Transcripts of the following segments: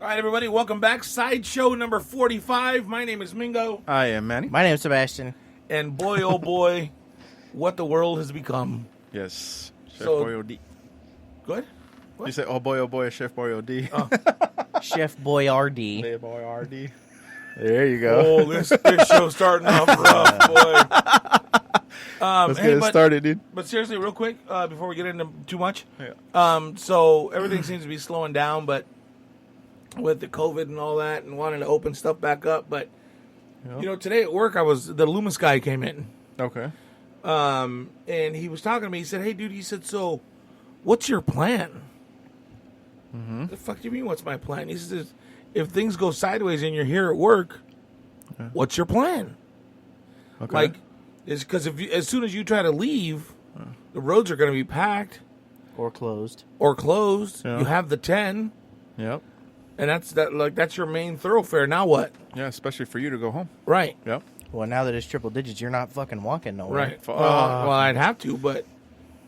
All right, everybody, welcome back. Sideshow number 45. My name is Mingo. I am Manny. My name's Sebastian. And boy, oh boy, what the world has become. Yes. Chef So- Boy OD. Good? What? You say, oh boy, Chef Boy OD. Oh. Chef Boyardee. Hey, boy RD. There you go. Oh, this show's starting off rough, boy. Let's get it started, dude. But seriously, real quick, before we get into too much. Yeah. So everything seems to be slowing down, but with the COVID and all that and wanting to open stuff back up. But, Yeah. you know, today at work, the Loomis guy came in. Okay. And he was talking to me. He said, hey, dude, he said, so what's your plan? Mm-hmm. The fuck do you mean, what's my plan? He says, if things go sideways and you're here at work, what's your plan? Okay. Like, it's because as soon as you try to leave, the roads are going to be packed Or closed. or closed. Yeah. You have the 10, Yep. and that's your main thoroughfare. Now what? Yeah, especially for you to go home. Right. Yep. Well, now that it's triple digits, you're not fucking walking nowhere. Right. Fuck. Well, I'd have to, but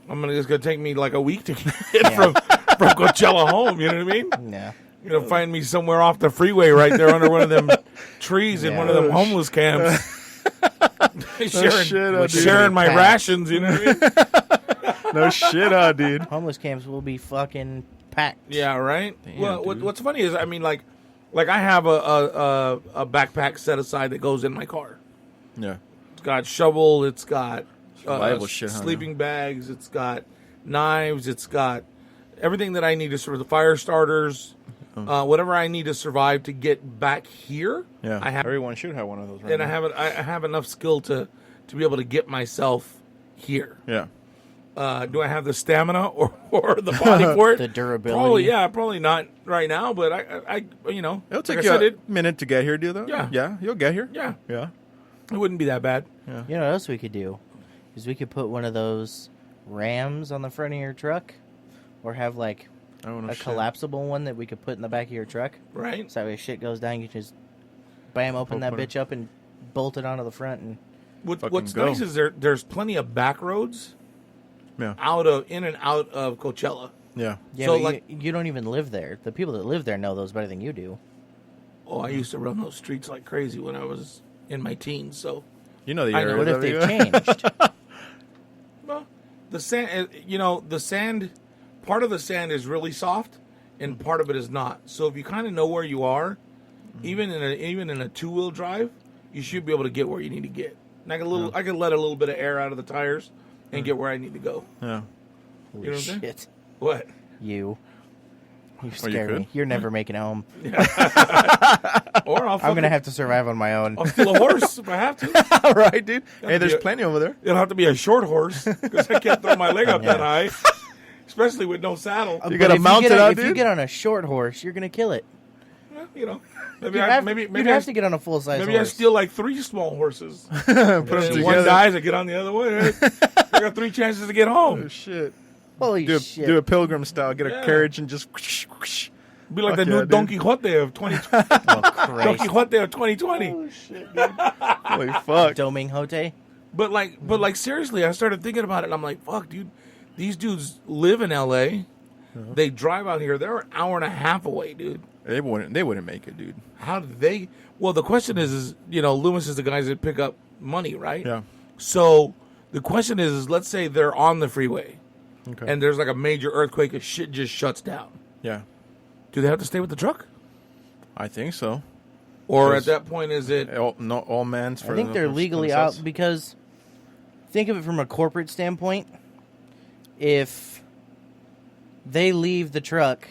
it's going to take me like a week to get from Coachella home. You know what I mean? Yeah. You're going to find me somewhere off the freeway right there under one of them trees in one of them homeless camps. sharing my rations, you know what I mean? No shit, dude. Homeless camps will be fucking packed. Yeah, right? Damn, well, dude. what's funny is, I mean, like I have a backpack set aside that goes in my car. Yeah. It's got shovel, it's got Reliable shit, huh, sleeping bags, it's got knives, it's got everything that I need to sort of the fire starters, whatever I need to survive to get back here. Yeah. I have, Everyone should have one of those right and now. I have enough skill to be able to get myself here. Yeah. Do I have the stamina or the body for it? The durability. Probably not right now, but I you know, It'll take like you I said, a minute to get here, dude, though. Yeah. Yeah, you'll get here. yeah, Yeah. it wouldn't be that bad. Yeah. You know what else we could do? Is we could put one of those rams on the front of your truck. Or have like Oh, no a shit. collapsible one that we could put in the back of your truck. Right? So that way if shit goes down, you just bam, open that Open it. bitch up and bolt it onto the front. And What's go. nice is there's plenty of back roads Yeah. in and out of Coachella. Yeah. yeah, So, but like- you don't even live there. The people that live there know those better than you do. Oh, I used to run those streets like crazy when I was in my teens. So, You know the I know. area. What if that they've you- changed? well, the sand, the sand, part of the sand is really soft, and part of it is not. So if you kind of know where you are, even in a 2-wheel drive, you should be able to get where you need to get. And I can let a little bit of air out of the tires and get where I need to go. Yeah. Holy know what I'm saying? shit. What? You you scare could. me. You're never making it home. Or I'm going to have to survive on my own. I'll steal a horse if I have to. All right, dude. Hey, there's be a- plenty over there. It'll have to be a short horse because I can't throw my leg up that high, especially with no saddle. You But gotta if mount get it on- out, If you dude. get on a short horse, you're going to kill it. Well, you know, maybe You'd I have, maybe you'd maybe have I, to get on a full-size maybe I horse. steal like 3 small horses. Put them And together. one dies, I get on the other one. I got 3 chances to get Oh, home. shit. Holy Do shit. a pilgrim style. Get Yeah. a carriage and just. Whoosh, whoosh. Be like Fuck the yeah, new dude. Don Quixote of 2020. Oh, Don Christ. Quixote of 2020. Holy fuck. Doming Hote? But like seriously, I started thinking about it, and I'm like, fuck, dude, these dudes live in L.A. They drive out here. They're an hour and a half away, dude. They wouldn't make it, dude. How did they? Well, the question is Loomis is the guys that pick up money, right? Yeah. So the question is let's say they're on the freeway, Okay. and there's like a major earthquake, and shit just shuts down. Yeah. Do they have to stay with the truck, I think so. or Yes. at that point is it? All man's for I think the- they're for legally themselves. out because think of it from a corporate standpoint. If they leave the truck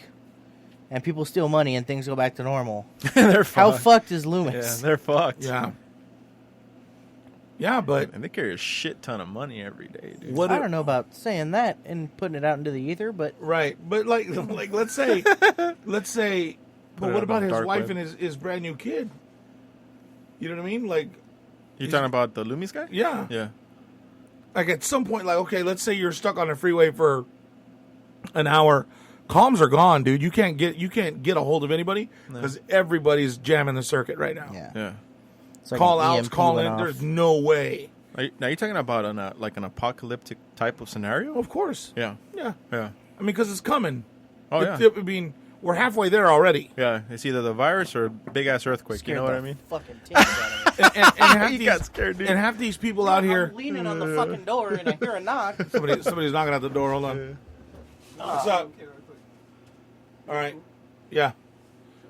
and people steal money and things go back to normal, They're how fucked. fucked is Yeah, Loomis? they're fucked. Yeah. Yeah, but And they carry a shit ton of money every day, dude. what? I don't know about saying that and putting it out into the ether, but Right, but like let's say, Put but it what on about the his dark wife web. and his brand new kid? You know what I mean? Like, You talking about the Loomis guy? yeah. Yeah. Like at some point, like, okay, let's say you're stuck on a freeway for an hour. Comms are gone, dude. You can't get a hold of anybody because everybody's jamming the circuit right now. yeah. Yeah. It's like Call an outs, EMP call went in. off. There's no way. Now you're talking about an apocalyptic type of scenario? Of course. Yeah. Yeah. Yeah. I mean, because it's coming. Oh, It- yeah. I mean, we're halfway there already. Yeah, it's either the virus or a big ass earthquake. You know what I mean? Fucking titties out of me. And half He these, got scared, dude. And half these people out here. I'm leaning on the fucking door and I hear a knock. Somebody's knocking at the door. Hold on. What's up? Okay, real quick. All right. Yeah.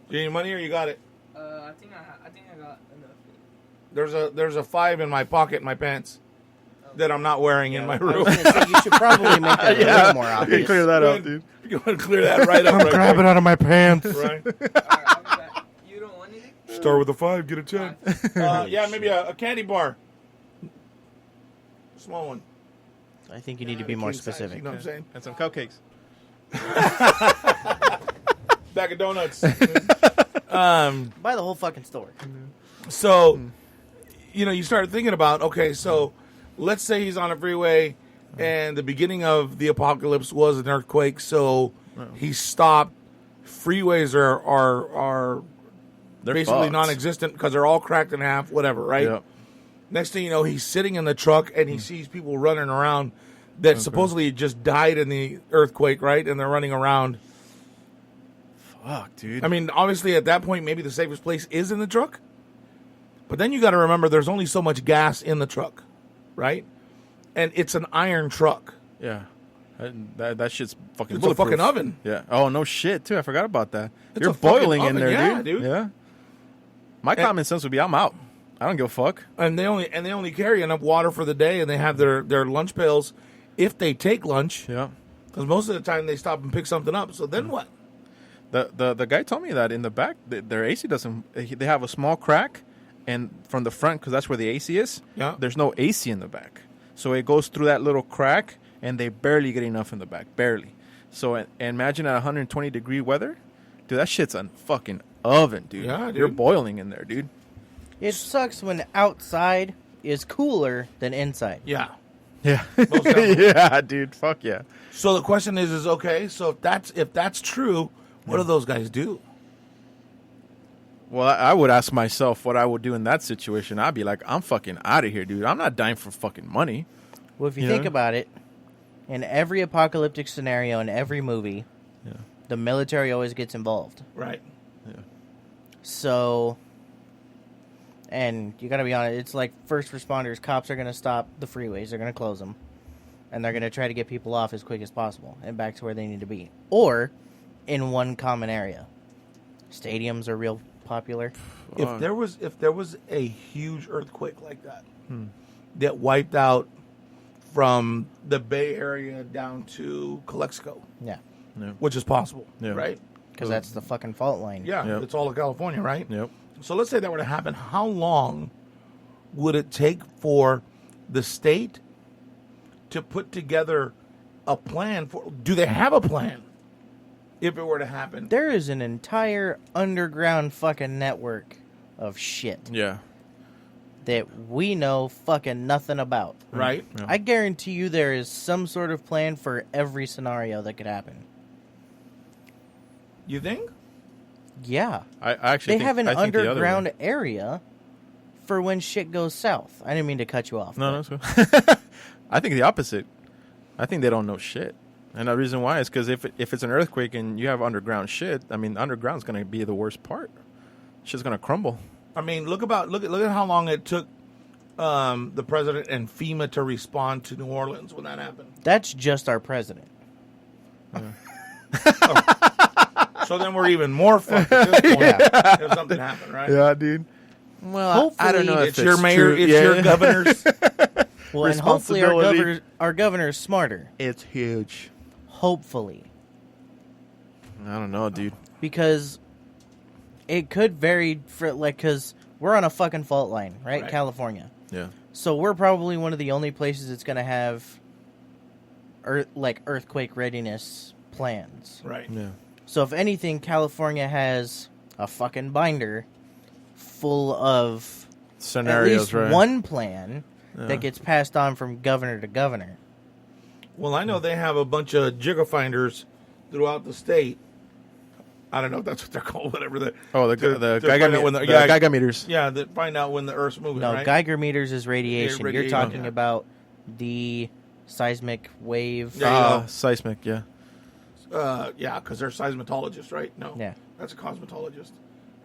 You need money or you got it? I think I got enough. There's a $5 in my pocket in my pants that I'm not wearing in my I room. was gonna say, you should probably make that a little more You obvious. can clear that out, dude. You want to clear that right up. Grab it out of my pants. Right. Alright, I'll be back. You don't want anything? Start with a 5, get a 10. Yeah, maybe a candy bar. Small one. I think you need to be more King size, specific. you know what I'm saying? And some cupcakes. Bag of donuts. Buy the whole fucking store. So, you start thinking about, okay, so let's say he's on a freeway and the beginning of the apocalypse was an earthquake, so he stopped. Freeways are They're basically fucked. non-existent because they're all cracked in half, whatever, right? Yep. Next thing you know, he's sitting in the truck and he sees people running around that supposedly just died in the earthquake, right? And they're running around. Fuck, dude. I mean, obviously at that point, maybe the safest place is in the truck. But then you got to remember there's only so much gas in the truck, right? And it's an iron truck. Yeah. That shit's fucking It's a fucking bulletproof. oven. Yeah. Oh, no shit, too. I forgot about that. It's You're a fucking boiling in oven. there, Yeah, dude. dude. Yeah. My common sense would be I'm out. I don't give a fuck. And they only carry enough water for the day, and they have their lunch pails if they take lunch. Yeah. Because most of the time they stop and pick something up. So then what? The guy told me that in the back, their AC doesn't. They have a small crack, and from the front, because that's where the AC is. Yeah. There's no AC in the back, so it goes through that little crack, and they barely get enough in the back, barely. So and imagine at 120-degree weather, dude, that shit's a fucking oven, dude. Yeah, dude. You're boiling in there, dude. It sucks when outside is cooler than inside. Yeah. Yeah. definitely. Yeah, dude. Fuck yeah. So the question is okay? So if that's true, what do those guys do? Well, I would ask myself what I would do in that situation. I'd be like, I'm fucking out of here, dude. I'm not dying for fucking money. Well, if you You think know? about it, in every apocalyptic scenario in every movie, Yeah. the military always gets involved. Right. So, and you got to be honest, it's like first responders, cops are going to stop the freeways, they're going to close them, and they're going to try to get people off as quick as possible and back to where they need to be. Or in one common area. Stadiums are real popular. If there was a huge earthquake like that that wiped out from the Bay Area down to Calexico, Yeah, which is possible, Yeah. right? because that's the fucking fault line. Yeah, Yep. it's all of California, right? Yep. So let's say that were to happen. How long would it take for the state to put together a plan for? Do they have a plan if it were to happen? There is an entire underground fucking network of shit Yeah. that we know fucking nothing about. Right? Yeah. I guarantee you there is some sort of plan for every scenario that could happen. You think? Yeah. I actually They think, have an I think the other underground way. area for when shit goes south. I didn't mean to cut you off. No, but- that's cool. I think the opposite. I think they don't know shit. And the reason why is because if it's an earthquake and you have underground shit, I mean, underground's going to be the worst part. Shit's going to crumble. I mean, look at how long it took the president and FEMA to respond to New Orleans when that happened. That's just our president. So then we're even more fucked at this point if something happened, right? Yeah, dude. Well, I don't know if It's your mayor, true. it's Yeah. your governors. Well, and hopefully our Responsibility. governor is smarter. It's huge. Hopefully. I don't know, dude. Because it could vary for, like, because we're on a fucking fault line, right? Right. California. Yeah. So we're probably one of the only places that's going to have, earthquake readiness plans. Right. Yeah. So if anything, California has a fucking binder full of Scenarios, at least right? one plan Yeah. that gets passed on from governor to governor. Well, I know they have a bunch of jigger-finders throughout the state. I don't know if that's what they're called, whatever. The to Geiger, find out when the yeah, Geiger meters. Yeah, that find out when the Earth's moving, No, right? Geiger meters is radiation. Yeah, You're radiation, talking yeah. about the seismic wave. Yeah. Seismic, yeah. Yeah, because they're seismologists, right? No. Yeah. That's a cosmetologist.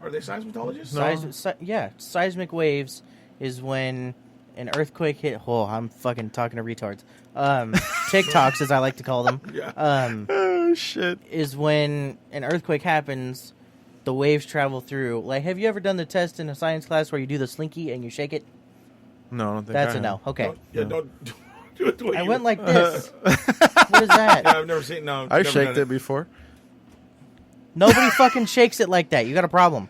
Are they seismologists? No. Seismic waves is when an earthquake hit. Oh, I'm fucking talking to retards. TikToks, as I like to call them. Yeah. Oh shit! Is when an earthquake happens, the waves travel through. Like, have you ever done the test in a science class where you do the slinky and you shake it? No, I don't think That's I a no. have. Okay. Don't do it the way I you- went like this. What is that? Yeah, I've never seen. No, I never shaked done it before. Nobody fucking shakes it like that. You got a problem.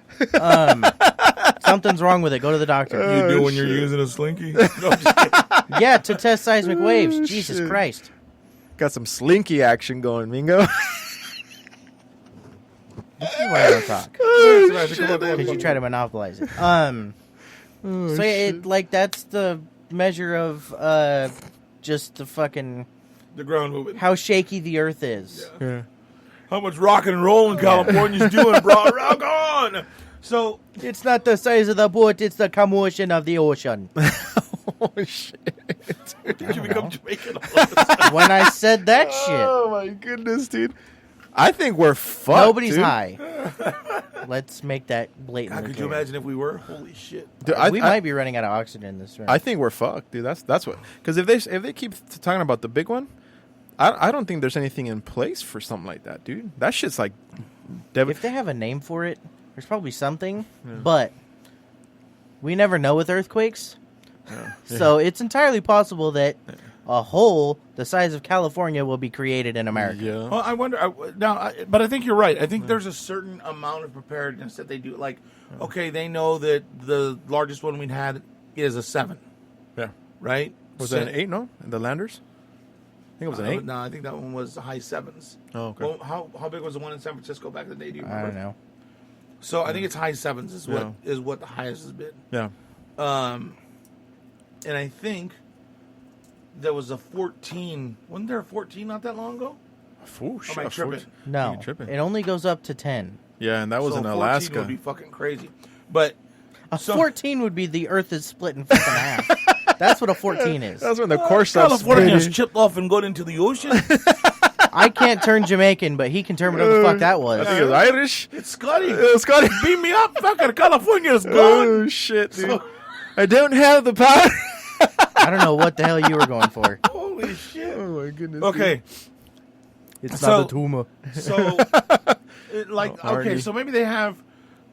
Something's wrong with it. Go to the doctor. You do when you're using a slinky. No, I'm just kidding. Yeah, to test seismic waves. Jesus shit. Christ. Got some slinky action going, Mingo. This is why I don't talk. Because you try to monopolize it. So yeah, it that's the measure of just the fucking The ground moving. how shaky the earth is. Yeah. How much rock and roll in California's doing, bro? Rock on. So It's not the size of the boat; it's the commotion of the ocean. Oh shit! did you become Jamaican? All of a sudden? When I said that shit, Oh my goodness, dude! I think we're fucked. nobody's dude. high. Let's make that blatantly God, could you clear. imagine if we were? Holy shit! Dude, We might be running out of oxygen in this room. I think we're fucked, dude. That's what. Because if they keep talking about the big one, I don't think there's anything in place for something like that, dude. That shit's like. If they have a name for it, there's probably something, but we never know with earthquakes. So it's entirely possible that a hole the size of California will be created in America. Yeah. Well, I wonder but I think you're right. I think there's a certain amount of preparedness that they do. Like, okay, they know that the largest one we had is a 7, Yeah. right? Was it an 8? No, the landers. I think it was an 8. No, I think that one was high 7s. Oh, okay. Well, how big was the one in San Francisco back in the day? Do you remember? I don't know. So I think it's high 7s is what the highest has been. Yeah. And I think there was a 14. Wasn't there a 14 not that long ago? Ooh, Am I tripping? No, You're tripping. it only goes up to 10. Yeah, and that was So in 14 Alaska. would be fucking crazy. But A So- 14 would be the Earth is split in fucking half. That's what a 14 is. That's when the core stops California is spinning. chipped off and got into the ocean. I can't turn Jamaican, but he can turn whatever the fuck that I was. think it was Irish. It's Scotty. Scotty. Beat me up. Fucking California's gone. Oh shit, dude! So- I don't have the power. I don't know what the hell you were going for. Holy shit. Oh my goodness. Okay. It's So- not a tumor. So, Arnie. so maybe they have,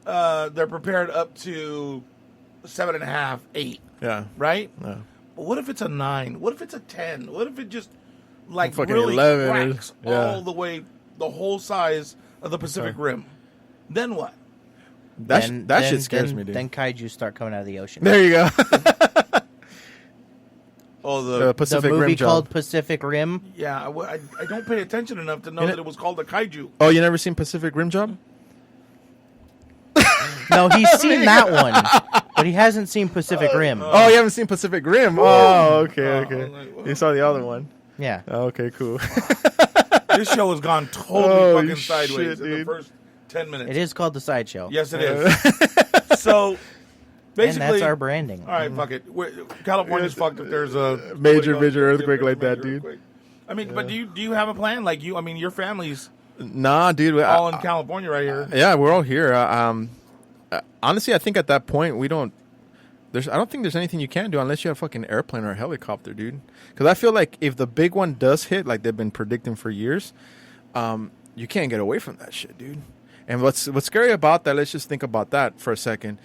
they're prepared up to 7.5, 8, Yeah. right? Yeah. But what if it's a 9? What if it's a 10? What if it just, like, Fucking really 11 cracks yeah. all the way, the whole size of the Pacific Rim? Then what? That shit scares me, dude. Then kaiju start coming out of the ocean. There you go. Oh, the The Pacific movie Rim called job. Pacific Rim. yeah, I don't pay attention enough to know You know- that it was called a kaiju. Oh, you never seen Pacific Rim Job? No, he's seen that one, but he hasn't seen Pacific Rim. Oh, you haven't seen Pacific Rim? Oh, okay, Oh, okay. like, what? You saw the other one. Yeah. Oh, okay, cool. This show has gone totally Oh, fucking shit, sideways in the dude. first 10 minutes. It is called the Sideshow. Yes, it is. So, And basically, that's our branding. all right, fuck it. California's fucked if there's a Major earthquake like that, dude. earthquake. I mean, but do you have a plan? Like I mean, your family's Nah, dude. all in California right here. Yeah, we're all here. Honestly, I think at that point we don't. I don't think there's anything you can do unless you have a fucking airplane or a helicopter, dude. Because I feel like if the big one does hit, like they've been predicting for years, you can't get away from that shit, dude. And what's scary about that? Let's just think about that for a second.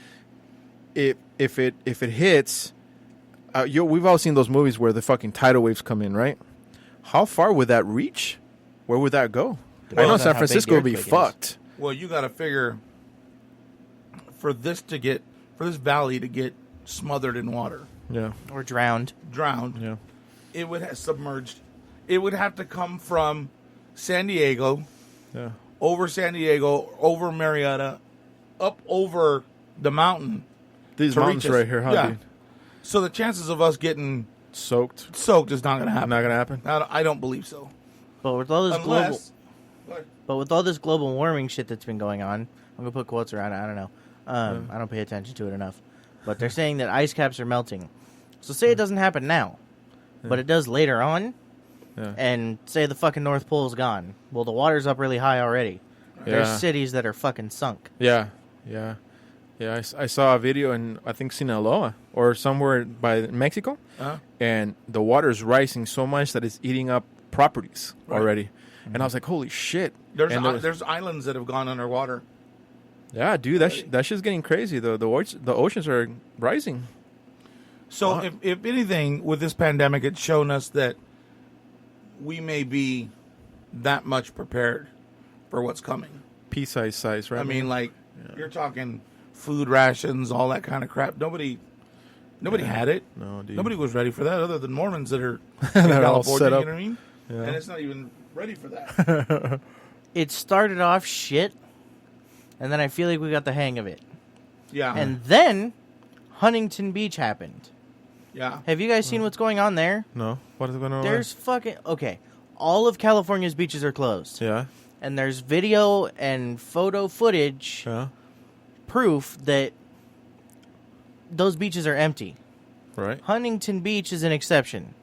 If it hits, we've all seen those movies where the fucking tidal waves come in, right? How far would that reach? Where would that go? I know Well, San how big Francisco the would be earthquake is. fucked. Well, you got to figure for this valley to get smothered in water, Yeah, Or drowned. drowned. yeah. It would have submerged. It would have to come from San Diego, Yeah. over San Diego, over Marietta, up over the mountain. These to reach mountains us. right here, huh, Yeah. dude? So the chances of us getting Soaked. soaked is not going to happen. Not gonna happen. I don't believe so. But with all this Unless, global warming shit that's been going on, I'm gonna put quotes around it. I don't know. I don't pay attention to it enough. But they're saying that ice caps are melting. So say it doesn't happen now, but it does later on. Yeah. And say the fucking North Pole's gone. Well, the water's up really high already. There's Yeah. cities that are fucking sunk. Yeah. I saw a video in, I think, Sinaloa or somewhere by Mexico, and the water's rising so much that it's eating up properties already. And I was like, holy shit. There's islands that have gone underwater. Yeah, dude, that shit's getting crazy, though. The oceans are rising. So, if anything, with this pandemic, it's shown us that we may be that much prepared for what's coming. Pea-sized size, right? I mean, like, you're talking food rations, all that kind of crap. Nobody had it. No, dude. Nobody was ready for that other than Mormons that are in They're all California, set up. you know what I mean? Yeah. And it's not even ready for that. It started off shit, and then I feel like we got the hang of it. Yeah. And then Huntington Beach happened. yeah. Have you guys seen what's going on there? No? What is going on? There's fucking... Okay. All of California's beaches are closed. Yeah. And there's video and photo footage Yeah. proof that those beaches are empty. Right. Huntington Beach is an exception.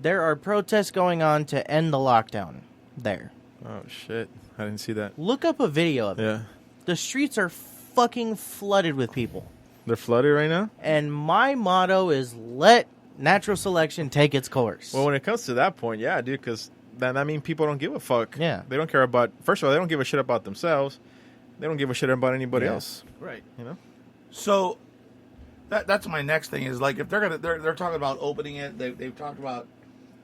There are protests going on to end the lockdown there. Oh, shit. I didn't see that. Look up a video of it. Yeah. The streets are fucking flooded with people. They're flooded right now? And my motto is let natural selection take its course. Well, when it comes to that point, yeah, dude, because that means people don't give a fuck. Yeah. They don't care about... First of all, they don't give a shit about themselves. They don't give a shit about anybody Yeah. else. Right. You know? So that's my next thing is like if they're talking about opening it, they've talked about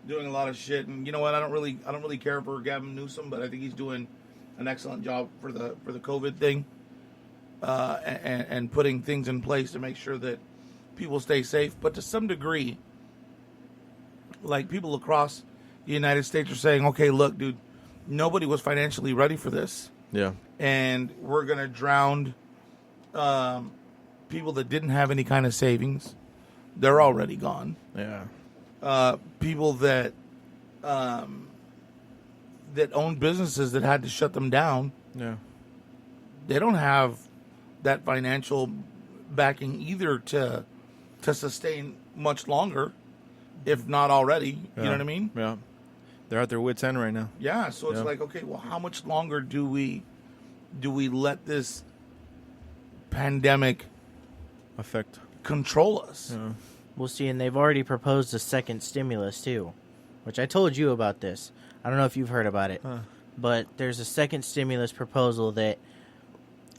doing a lot of shit, and you know what? I don't really care for Gavin Newsom, but I think he's doing an excellent job for the COVID thing, and putting things in place to make sure that people stay safe. But to some degree, like people across the United States are saying, okay, look, dude, nobody was financially ready for this. Yeah. And we're going to drown people that didn't have any kind of savings. They're already gone. Yeah. People that that own businesses that had to shut them down, Yeah. they don't have that financial backing either to sustain much longer, if not already. You know what I mean? Yeah. They're at their wits' end right now. Yeah. So it's Yeah. like, okay, well, how much longer do we let this pandemic Affect. control us? Yeah. We'll see, and they've already proposed a second stimulus, too, which I told you about this. I don't know if you've heard about it, but there's a second stimulus proposal that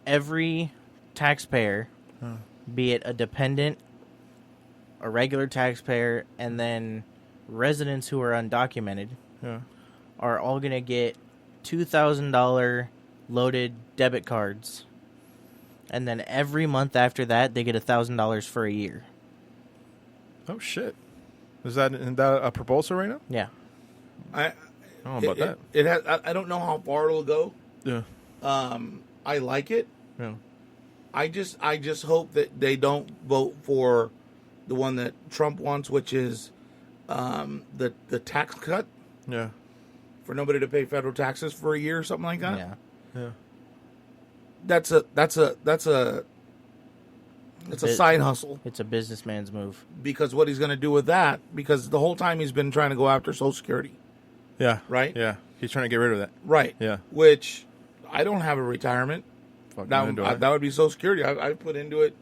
every taxpayer, be it a dependent, a regular taxpayer, and then residents who are undocumented, Yeah. are all going to get $2,000 loaded debit cards. And then every month after that, they get $1,000 for a year. Oh, shit. Is that a proposal right now? Yeah. I don't know about that. It has. I don't know how far it'll go. Yeah. I like it. Yeah. I just hope that they don't vote for the one that Trump wants, which is the tax cut Yeah. for nobody to pay federal taxes for a year or something like that. Yeah. Yeah. That's a side hustle, It's a businessman's move. because what he's going to do with that, because the whole time he's been trying to go after Social Security, Yeah. right? Yeah. He's trying to get rid of that. Right. Yeah. Which I don't have a retirement. Fuck, neither do I. That would be Social Security. I put into it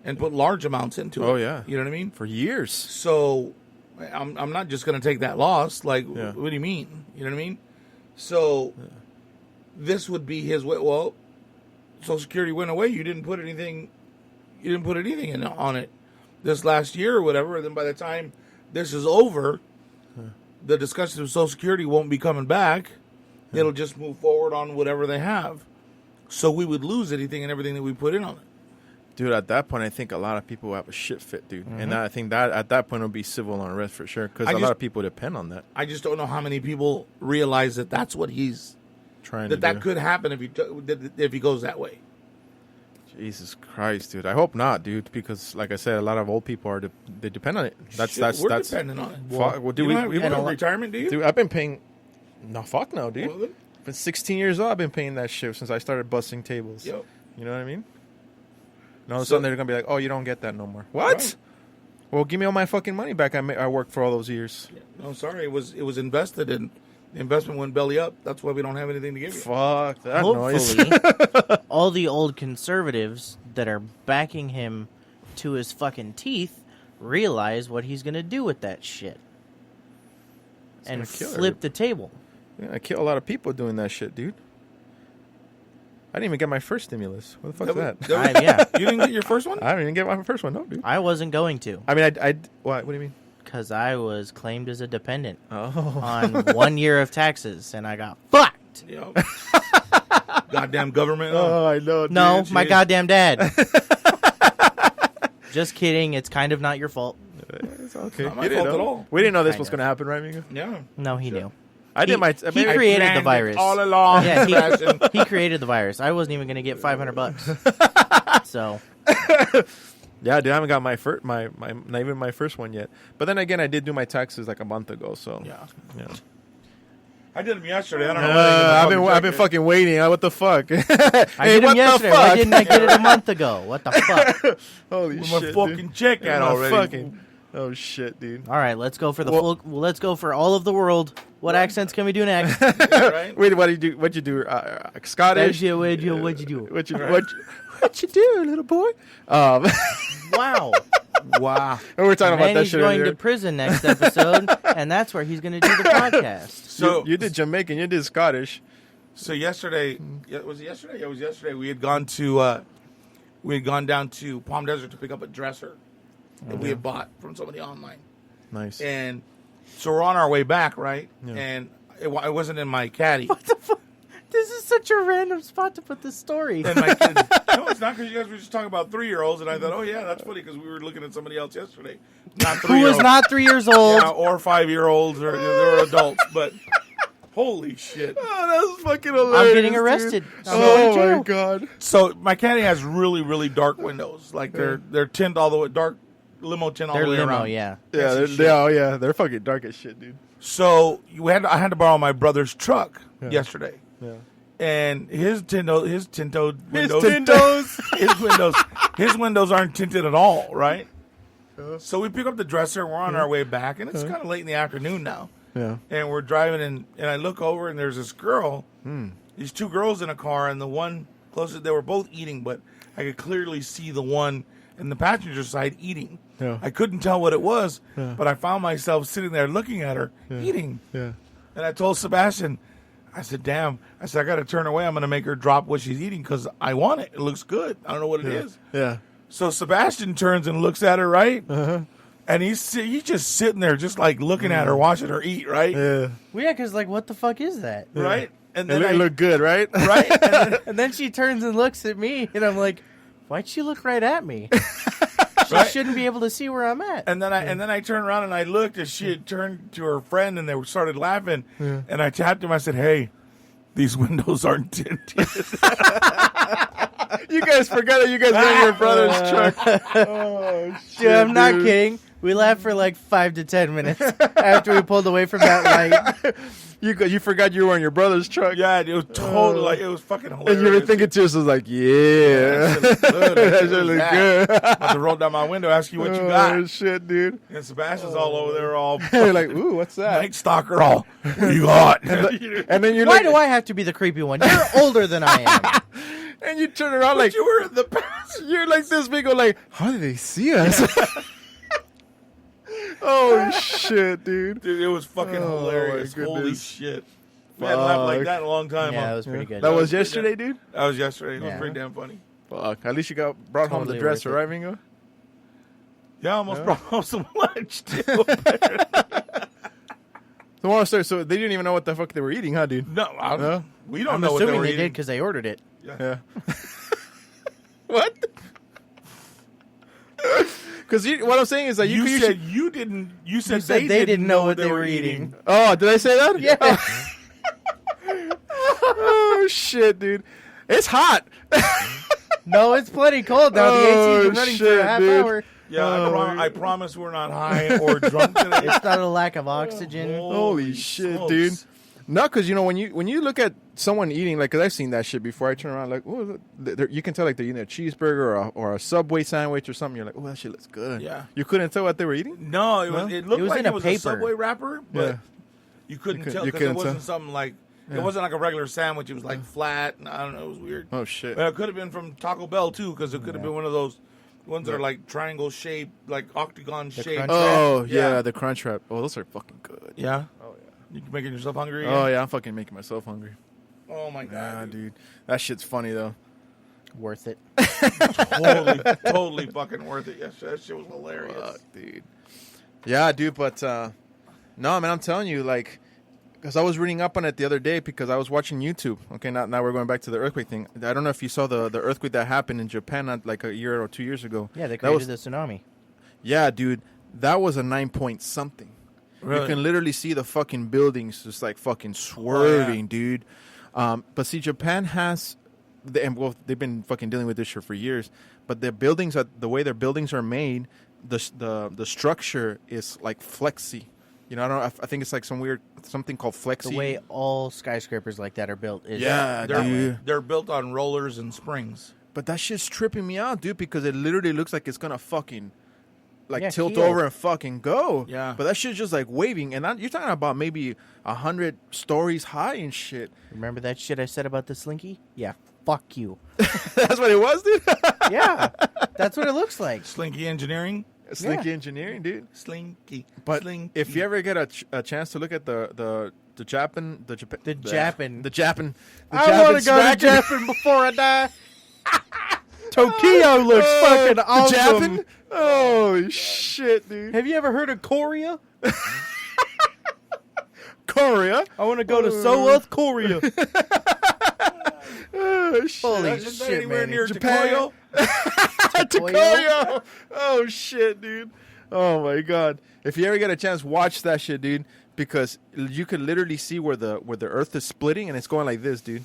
and put large amounts into it. Oh, yeah. You know what I mean? For years. So I'm not just going to take that loss. Like, Yeah. what do you mean? You know what I mean? So this would be his way. Well, Social Security went away. You didn't put anything. You didn't put anything on it this last year or whatever. And then by the time this is over, the discussion of Social Security won't be coming back. It'll just move forward on whatever they have. So we would lose anything and everything that we put in on it. Dude, at that point, I think a lot of people will have a shit fit, dude. And I think that at that point, it'll be civil unrest for sure. Because a lot of people depend on that. I just don't know how many people realize that that's what he's Trying to that do. could happen if he goes that way. Jesus Christ, dude. I hope not, dude. Because, like I said, a lot of old people they depend on it. That's We're dependent on it. Well, You don't have retirement, do you? Dude, I've been paying. No, fuck no, dude. Well, then, Been 16 years old. I've been paying that shit since I started busting tables. Yep. You know what I mean? And all of a So- sudden they're gonna be like, "Oh, you don't get that no more." What? Right. Well, give me all my fucking money back. I worked for all those years. No, sorry, it was invested and the investment went belly up. That's why we don't have anything to give you. Fuck that noise. Hopefully, all the old conservatives that are backing him to his fucking teeth realize what he's going to do with that shit. And flip the table. Yeah, I kill a lot of people doing that shit, dude. I didn't even get my first stimulus. What the fuck is that? Yeah. You didn't get your first one? I didn't even get my first one, no, dude. I wasn't going to. I mean, what do you mean? Because I was claimed as a dependent Oh. on 1 year of taxes, and I got fucked. Yep. Goddamn government. Oh, I know. No, dude. my goddamn dad. Just kidding. It's kind of not your fault. It's okay. Not my fault at all. We didn't know this Kind was of. going to happen, right, Mingo? Yeah. No, he knew. I did my. He created the virus. All along. Yeah, Sebastian. he created the virus. I wasn't even going to get $500. So Yeah, dude, I haven't got my first, not even my first one yet. But then again, I did do my taxes like a month ago, so Yeah. yeah. I did them yesterday. I don't know. I've been fucking waiting. What the fuck? I did him yesterday. Why didn't I get it a month ago? What the fuck? Holy With shit! my fucking dude. check Yeah, out my already. fucking- oh shit, dude. All right, let's go for the Well- full. Let's go for all of the world. What accents can we do next? Right? Wait, what did you do? What'd you do? Scottish? What'd you do? What you do, little boy? Wow. Wow. we're talking about that Manny's shit going earlier. to prison next episode, and that's where he's going to do the podcast. So you did Jamaican, you did Scottish. So yesterday, was it yesterday? Yeah, it was yesterday. We had gone down to Palm Desert to pick up a dresser that we had bought from somebody online, Nice. and so we're on our way back, right? Yeah. And it wasn't in my caddy. What the fuck? This is such a random spot to put this story. And my kids, no, it's not because you guys were just talking about 3-year-olds, and I thought, oh yeah, that's funny because we were looking at somebody else yesterday, not Who was 3-year-olds. not 3 years old? Yeah, or 5-year-olds, or they were adults, but holy shit. Oh, that's fucking hilarious. I'm getting arrested. dude. I'm going to Oh jail. my god. So my caddy has really, really dark windows, like they're tint all the way, dark limo tint all They're the way limo, around. yeah. Yeah, Fancy they're fucking dark as shit, dude. So I had to borrow my brother's truck yesterday, Yeah. and his tinted windows, Tintos. his windows aren't tinted at all, right? So we pick up the dresser, we're on our way back, and it's kind of late in the afternoon now, Yeah. and we're driving, and I look over, and there's this girl, these two girls in a car, and the one closest, they were both eating, but I could clearly see the one in the passenger side eating. Yeah. I couldn't tell what it was, Yeah. but I found myself sitting there looking at her eating. Yeah. And I told Sebastian, I said, damn, I said, I got to turn away. I'm going to make her drop what she's eating because I want it. It looks good. I don't know what it is. Yeah. So Sebastian turns and looks at her, right? Uh-huh. And he's just sitting there just like looking at her, watching her eat, right? Yeah. Well, yeah, because, like, what the fuck is that? Right? And It then looked good, right? right? And then, And then she turns and looks at me, and I'm like, why'd she look right at me? She Right. shouldn't be able to see where I'm at. and then I turned around and I looked and she had turned to her friend and they started laughing. And I tapped him. I said, hey, these windows aren't tinted. You guys forgot that you guys were in your brother's truck. Oh, shit, Dude, I'm not kidding. We laughed for like 5 to 10 minutes after we pulled away from that light. You forgot you were in your brother's truck. Yeah, it was totally like, it was fucking hilarious. And you were thinking to yourself, like, yeah. That shit look good. I had to roll down my window, ask you what you got. Oh, shit, dude. And Sebastian's all over there, all You're like, ooh, what's that? Night Stalker, all, what you got? And then you're Why like, do I have to be the creepy one? You're older than I am. and you turn around like, you were in the past. you're like this big, like, how did they see us? Oh, shit, dude. Dude, it was fucking Oh, hilarious. my Holy goodness. shit. We hadn't laughed like Fuck. that in a long time. Yeah, huh? that was pretty good. That was pretty yesterday, dude? That was yesterday. It was Yeah. pretty damn funny. Fuck. At least you brought home the Totally dresser, worth it. right, Mingo? Yeah, I almost brought home some lunch, too. So they didn't even know what the fuck they were eating, huh, dude? No, No? we don't I'm know what they assuming were they did eating. because they ordered it. Yeah. What? Because what I'm saying is that You you said you didn't. You said, You said they didn't know what they were eating. Oh, did I say that? Yeah. Oh shit, dude. It's hot. No, it's plenty cold now. The AC's Oh, been running for shit, a half dude. hour. Yeah, Oh, I promise we're not high or drunk today. It's not a lack of oxygen. Holy shit, dude. No, because when you look at someone eating, like, because I've seen that shit before, I turn around like, oh, you can tell like they're eating a cheeseburger or a Subway sandwich or something. You're like, oh, that shit looks good. Yeah. You couldn't tell what they were eating. No, it looked like in it a was paper. a Subway wrapper, but Yeah. you couldn't tell you because it couldn't wasn't tell. something like it wasn't like a regular sandwich. It was like flat. And I don't know. It was weird. Oh shit. But it could have been from Taco Bell too, because it could have been one of those ones that are like triangle shaped, like octagon shaped. Crunch Oh Yeah. yeah, the Crunch Wrap. Oh, those are fucking good. Yeah. Oh yeah. You making yourself hungry? Oh again? yeah, I'm fucking making myself hungry. Oh my Nah, god, dude, that shit's funny though. Worth it. totally fucking worth it. Yes, that shit was hilarious. Fuck, dude. Yeah, dude, but no, man, I'm telling you, like, because I was reading up on it the other day because I was watching YouTube. Okay, now we're going back to the earthquake thing. I don't know if you saw the earthquake that happened in Japan like a year or 2 years ago. Yeah, they That created was- the tsunami. Yeah, dude, that was a 9 point something. Really? You can literally see the fucking buildings just like fucking swerving, dude. But see, Japan has, they've been fucking dealing with this shit for years. But their buildings, the way their buildings are made, the structure is like flexy. You know, I think it's like something called flexi. The way all skyscrapers like that are built is Yeah, dude. They're built on rollers and springs. But that shit's tripping me out, dude, because it literally looks like it's gonna fucking like Yeah, tilt keel. over and fucking go. Yeah. But that shit's just like waving, and you're talking about maybe 100 stories high and shit. Remember that shit I said about the Slinky? Yeah, fuck you. That's what it was, dude. Yeah, that's what it looks like. Slinky engineering. Slinky engineering, dude. Slinky. But Slinky. if you ever get a chance to look at the Japan, The Japan. I want to go to Japan before I die. Tokyo looks fucking awesome. Japan. Oh shit, dude. Have you ever heard of Korea? Korea. I want to go to South Korea. Oh, shit. Holy Isn't that shit, anywhere man. near Japan. Japan? Tokoyo. Oh shit, dude. Oh my god. If you ever get a chance, watch that shit, dude, because you could literally see where the earth is splitting and it's going like this, dude.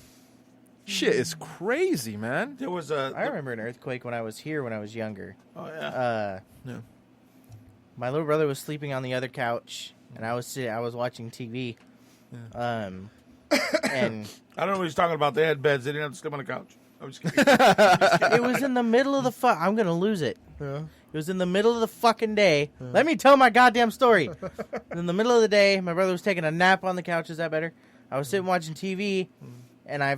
Shit, it's crazy, man. There was I remember an earthquake when I was here when I was younger. Oh yeah. Yeah. My little brother was sleeping on the other couch, and I was watching TV. And I don't know what he's talking about. They had beds. They didn't have to sleep on the couch. I'm just kidding. it was in the middle of the I'm gonna lose it. Yeah. It was in the middle of the fucking day. Let me tell my goddamn story. In the middle of the day, my brother was taking a nap on the couch. Is that better? I was sitting watching TV, and I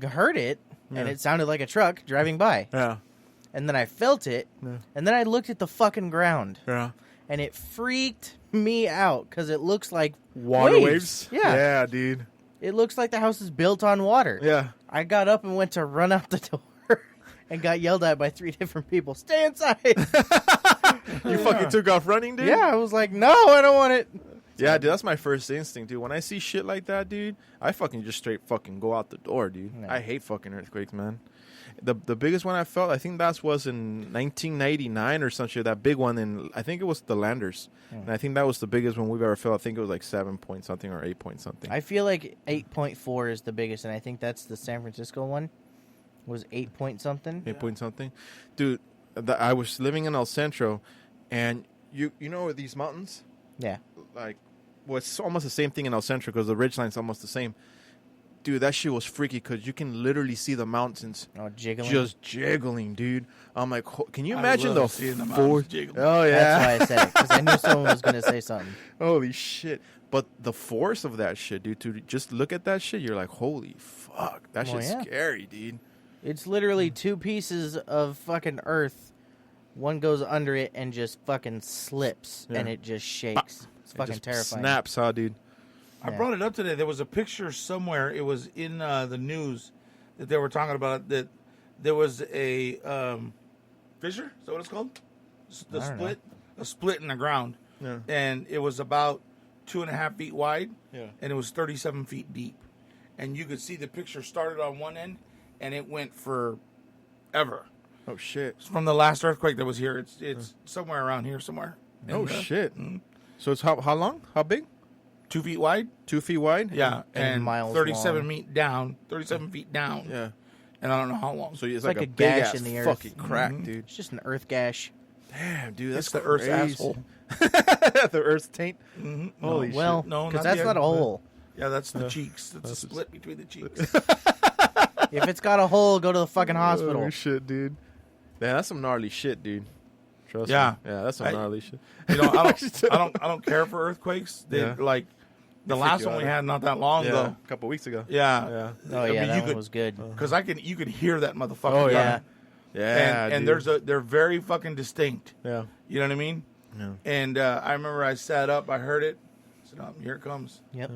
heard it, and it sounded like a truck driving by. Yeah. And then I felt it, and then I looked at the fucking ground, Yeah. and it freaked me out because it looks like Water waves. Yeah. Yeah, dude. It looks like the house is built on water. Yeah. I got up and went to run out the door and got yelled at by 3 different people. Stay inside. You fucking took off running, dude? Yeah, I was like, no, I don't want it. Yeah, dude, that's my first instinct, dude. When I see shit like that, dude, I fucking just straight fucking go out the door, dude. Yeah. I hate fucking earthquakes, man. The biggest one I felt, I think that was in 1999 or some shit. That big one in, I think it was the Landers. And I think that was the biggest one we've ever felt. I think it was like 7 point something or 8 point something. I feel like 8.4 is the biggest, and I think that's the San Francisco one. Was 8 point something. 8 point something. Dude, I was living in El Centro, and you know these mountains? Yeah. Like, well, it's almost the same thing in El Centro because the ridgeline's almost the same. Dude, that shit was freaky because you can literally see the mountains Oh, jiggling. just jiggling, dude. I'm like, can you I imagine love the seeing the force? mountains jiggle. Oh yeah, That's why I said it, because I knew someone was going to say something. holy shit! But the force of that shit, dude. To just look at that shit, you're like, holy fuck, that Well, shit's yeah. scary, dude. It's literally 2 pieces of fucking earth. One goes under it and just fucking slips, Yeah. and it just shakes. It's It fucking just terrifying. Snaps, huh, dude? I brought it up today. There was a picture somewhere. It was in the news that they were talking about that there was a fissure. Is that what it's called? The I don't split, a split in the ground, Yeah. and it was about 2.5 feet wide, Yeah. and it was 37 feet deep, and you could see the picture started on one end, and it went for ever. Oh shit. It's from the last earthquake that was here. It's somewhere around here somewhere. Oh And, shit. So it's how long? How big? 2 feet wide. 2 feet wide? Yeah, And and miles 37 long. feet down. 37 feet down. Yeah. And I don't know how long. So it's like like a a big gash ass in the earth. fucking crack, Mhm. dude. It's just an earth gash. Damn, dude, that's It's the Earth's crazy. asshole. The Earth's taint. Mm-hmm. Holy Well, No, because not that's the not a egg, hole. Yeah, that's the cheeks. That's a split between the cheeks. If it's got a hole, go to the fucking hospital. Oh, shit, dude. Man, that's some gnarly shit, dude. Trust me. Yeah. Yeah, that's some gnarly shit. You know, I don't care for earthquakes. They like the last you one we out. had not that long ago. A couple weeks ago. Yeah. Yeah. Oh yeah, that one was good. Because you could hear that motherfucker. Oh, Yeah. Yeah. and dude. they're very fucking distinct. Yeah. You know what I mean? Yeah. And I remember I sat up, I heard it. I said, "Oh, here it comes." Yep.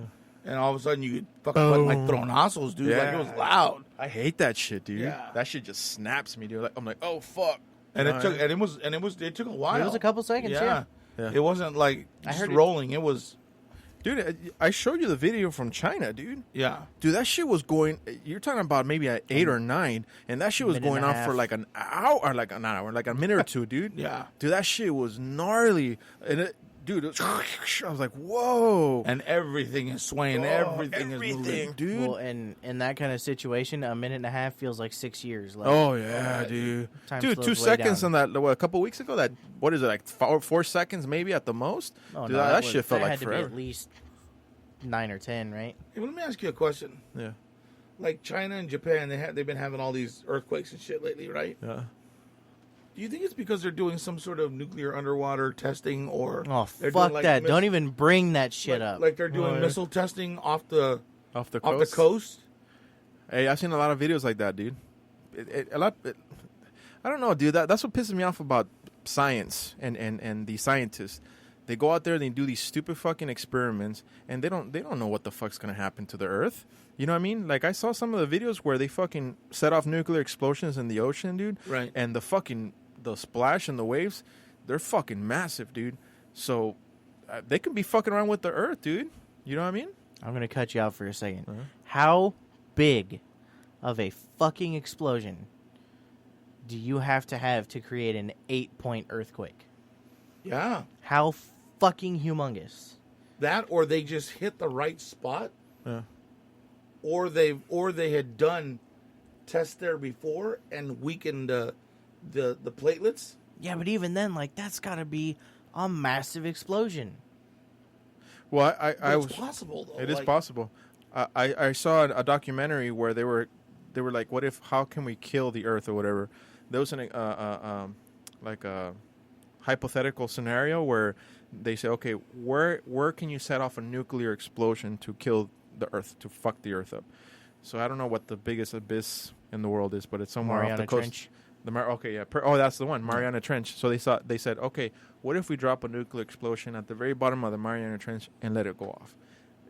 And all of a sudden, you could fucking like throwing nozzles, dude. Like it was loud. I hate that shit, dude. Yeah. That shit just snaps me, dude. Like, I'm like, oh fuck. And You know what I mean? it took a while. It was a couple seconds. Yeah. Yeah. It wasn't like I just heard it- rolling. It was Dude, I showed you the video from China, dude. yeah. Dude, that shit was going. You're talking about maybe at 8 or 9, and that shit was Minute going and a on for half. like an hour, or like an hour, like a minute or two, dude. Yeah. Dude, that shit was gnarly, and dude, it was, I was like, whoa. And everything is swaying. Everything is everything, moving. dude. Well, and in that kind of situation, a minute and a half feels like 6 years. Like, Oh yeah, dude. Time Dude, slows 2 way seconds down. on that. What, a couple weeks ago? That what is it like? 4 seconds maybe at the most. Oh, Dude, no, that was- shit felt that like had to be forever. at least 9 or 10, right? Hey, let me ask you a question. Yeah, Like China and Japan, they've been having all these earthquakes and shit lately, right? yeah. Do you think it's because they're doing some sort of nuclear underwater testing, or Oh, they're fuck doing, like, that. Don't even bring that shit like, up. Like they're doing Oh, yeah. missile testing off the Off the off coast. the coast? Hey, I've seen a lot of videos like that, dude. I don't know, dude. That's what pisses me off about science and the scientists. They go out there, they do these stupid fucking experiments, and they don't know what the fuck's gonna happen to the Earth. You know what I mean? Like I saw some of the videos where they fucking set off nuclear explosions in the ocean, dude. Right. And the splash and the waves, they're fucking massive, dude. So they can be fucking around with the Earth, dude. You know what I mean? I'm going to cut you out for a 2nd. Uh-huh. How big of a fucking explosion do you have to create an 8-point earthquake? Yeah. How fucking humongous? That, or they just hit the right spot, Yeah. or they had done tests there before and weakened the platelets. Yeah, but even then, like, that's got to be a massive explosion. Well, I But was. it's possible though. It is Like, possible. I saw a documentary where they were like, what if? How can we kill the Earth or whatever? There was like a hypothetical scenario where they say, okay, where can you set off a nuclear explosion to kill the Earth, to fuck the Earth up? So I don't know what the biggest abyss in the world is, but it's somewhere off Mariana the coast. Trench. Okay, yeah. That's the one, Mariana Trench. So they said, okay, what if we drop a nuclear explosion at the very bottom of the Mariana Trench and let it go off?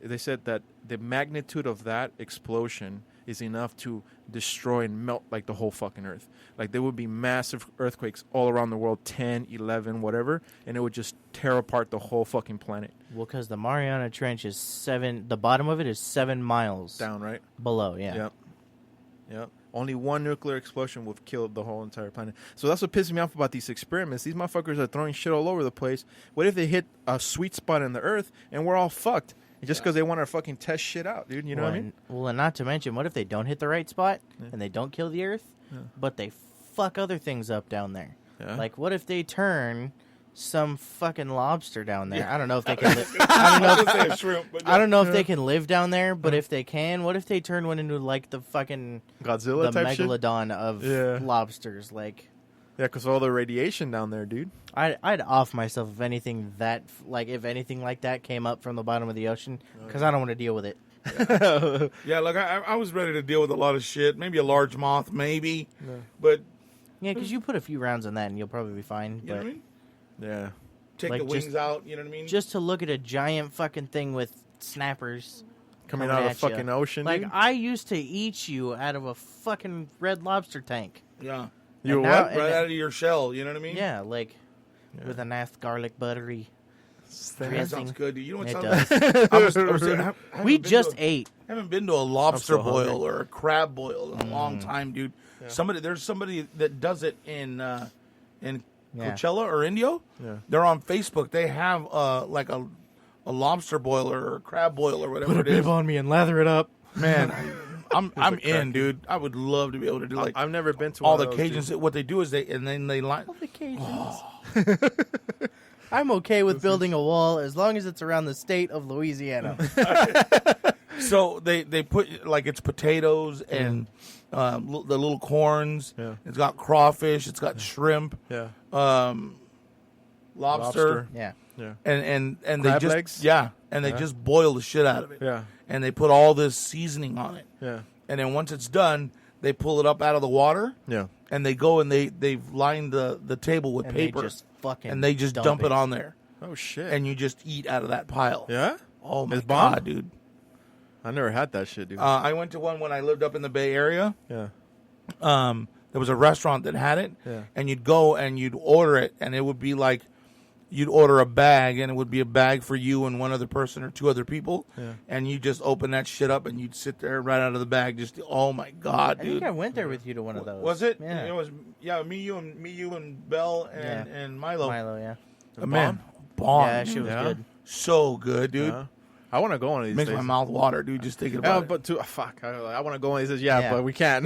They said that the magnitude of that explosion is enough to destroy and melt like the whole fucking Earth. Like there would be massive earthquakes all around the world, 10, 11, whatever, and it would just tear apart the whole fucking planet. Well, because the Mariana Trench is the bottom of it is 7 miles Down, right? below, yeah. Yep. Yep. Only one nuclear explosion would have killed the whole entire planet. So that's what pisses me off about these experiments. These motherfuckers are throwing shit all over the place. What if they hit a sweet spot in the Earth and we're all fucked? Just because they want to fucking test shit out, dude. You know what I mean? Well, and not to mention, what if they don't hit the right spot and they don't kill the Earth, but they fuck other things up down there? Yeah. Like, what if they turn some fucking lobster down there? I don't know if they can live. I don't know if they can live down there, but if they can, what if they turn one into like the fucking Godzilla the type shit? megalodon of Yeah. lobsters? Like, Yeah, because all the radiation down there, dude. I'd off myself if anything like that came up from the bottom of the ocean, because I don't want to deal with it. Yeah, like I was ready to deal with a lot of shit. Maybe a large moth, maybe. But Yeah, because you put a few rounds on that and you'll probably be fine. you know But what I mean? Yeah. Take Like, the wings just- out. You know what I mean? just to look at a giant fucking thing with snappers Coming out of the at ya. fucking ocean, Like, dude. I used to eat you out of a fucking red lobster tank. yeah, You and what? now- right and- out of your shell. You know what I mean? Yeah, like with a nice garlic buttery. That dressing. sounds good. Dude. You know what It sounds does. I haven't We been just to ate. haven't been to a lobster so hungry. boil or a crab boil in a long time, dude. There's somebody that does it in Yeah. Coachella or Indio. Yeah. They're on Facebook. They have like a lobster boil or a crab boil or whatever it is. on me and lather it up. Man, I'm crack in, dude. I would love to be able to do like I've never been to all one the of those, Cajuns. dude. What they do is they line. I'm okay with building a wall as long as it's around the state of Louisiana. So they put like it's potatoes and the little corns. Yeah. It's got crawfish. It's got shrimp. Yeah. Lobster. Yeah. Yeah. And they Crab just legs? and they just boil the shit out of it. Yeah. And they put all this seasoning on it. Yeah. And then once it's done, they pull it up out of the water. Yeah. And they go and they've lined the table with And paper. they just fucking and they just dump it on there. Oh shit. And you just eat out of that pile. yeah. Oh my It's bomb? god, dude. I never had that shit, dude. I went to one when I lived up in the Bay Area. yeah. There was a restaurant that had it. Yeah. And you'd go and you'd order it, and it would be like you'd order a bag, and it would be a bag for you and one other person or two other people. Yeah. And you just open that shit up, and you'd sit there right out of the bag. Just oh my god, I dude. think I went there with you to one of those. Was it? Yeah. It was. Yeah, me, you, and Belle and Milo. Milo, yeah. Man, bomb. Yeah, that shit was Yeah. good. So good, dude. Yeah. I want to go one of these Makes days. my mouth water, dude. Just thinking Yeah, about it. but fuck. I want to go one of these days. Yeah, Yeah. but we can't.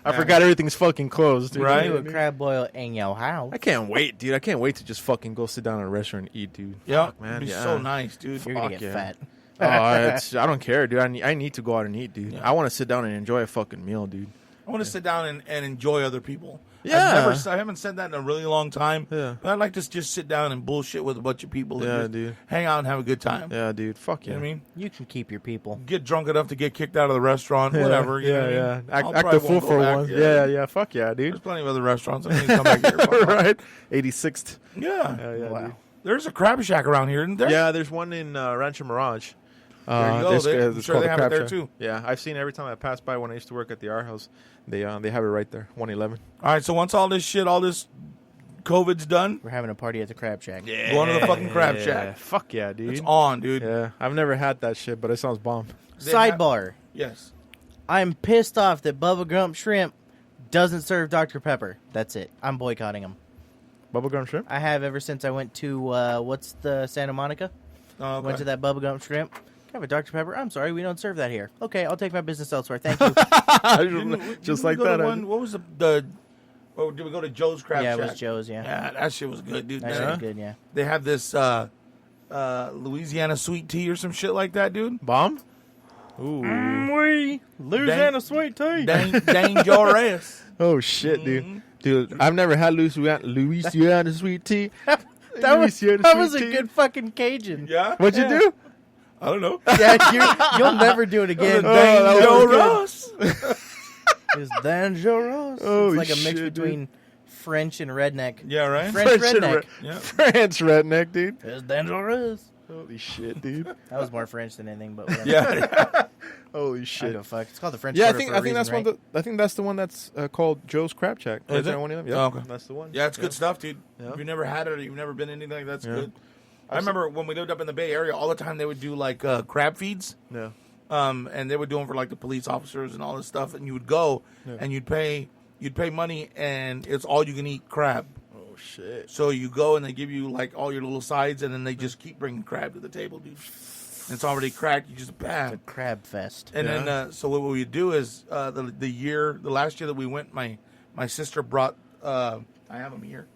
I forgot everything's fucking closed, dude. Right? Do a crab boil in your house. I can't wait, dude. I can't wait to just fucking go sit down at a restaurant and eat, dude. Yeah, Fuck, man. it'd be Yeah. so nice, dude. You're gonna Fuck get yeah. fat. I don't care, dude. I need to go out and eat, dude. Yeah. I want to sit down and enjoy a fucking meal, dude. I want to sit down and enjoy other people. Yeah. I haven't said that in a really long time. Yeah. But I'd like to just sit down and bullshit with a bunch of people. Yeah, and just dude. hang out and have a good time. Yeah, dude. Fuck You yeah. know what I mean? You can keep your people. Get drunk enough to get kicked out of the restaurant, Yeah, whatever. You know what I yeah, mean? yeah. I'll Act probably the fool won't go for back. once. Yeah. Fuck yeah, There's dude. plenty of other restaurants. I need to come back here. Fuck off. Right? 86th. Yeah. Yeah, Wow. dude. There's a crab shack around here, isn't there? Yeah, there's one in Rancho Mirage. There you go. This- I'm it's sure called they the have it Crab there, Shack. too. Yeah, I've seen it every time I pass by when I used to work at the art house. They have it right there, 111. All right, so once all this COVID's done, We're having a party at the crab shack. Yeah, Going to the fucking Crab Shack. Fuck yeah, dude. it's on, dude. Yeah, I've never had that shit, but it sounds bomb. They have- Sidebar. Yes. I'm pissed off that Bubba Gump Shrimp doesn't serve Dr. Pepper. That's it. I'm boycotting them. Bubblegum shrimp? I have ever since I went to, what's the Santa Monica? Oh, okay. Went to that Bubba Gump Shrimp. Can I have a Dr. Pepper? I'm sorry, we don't serve that here. Okay, I'll take my business elsewhere. Thank you. Didn't Just we like go to that. One, what was the oh, did we go to Joe's Crab Yeah, it Shack? was Joe's, yeah. Yeah, that shit was good, dude. That shit Man, was good, yeah. They have this Louisiana sweet tea or some shit like that, dude. Bomb? Ooh. Louisiana sweet tea. Dangerous. Oh, shit, dude. Mhm. Dude, I've never had Louisiana sweet tea. That was Louisiana a sweet tea. good fucking Cajun. Yeah. What'd you do? I don't know. Yeah, you'll never do it again. that was Dangerous. It's dangerous. Holy It's like a mix shit, between French and redneck. Yeah, right. French and redneck. Yeah. French redneck, dude. It's dangerous. Holy shit, dude. That was more French than anything, but whatever. Yeah. Holy I shit. go fuck. It's called the French Yeah, I Quarter think for a I think that's reason, one. right? I think that's the one that's called Joe's Crab Shack. Oh, is that it? one of them? Oh, Yeah, okay. that's the one. Yeah, it's good stuff, dude. Yeah. If you've never had it or you've never been anything like that's Yeah. good. I remember when we lived up in the Bay Area, all the time they would do like crab feeds. Yeah. And they would do them for like the police officers and all this stuff. And you would go and you'd pay money, and it's all you can eat crab. Oh shit. So you go and they give you like all your little sides, and then they just keep bringing crab to the table, dude. And it's already cracked. You just It's a bam. crab fest. And Yeah. then so what we would do is the last year that we went, my sister brought. I have them here.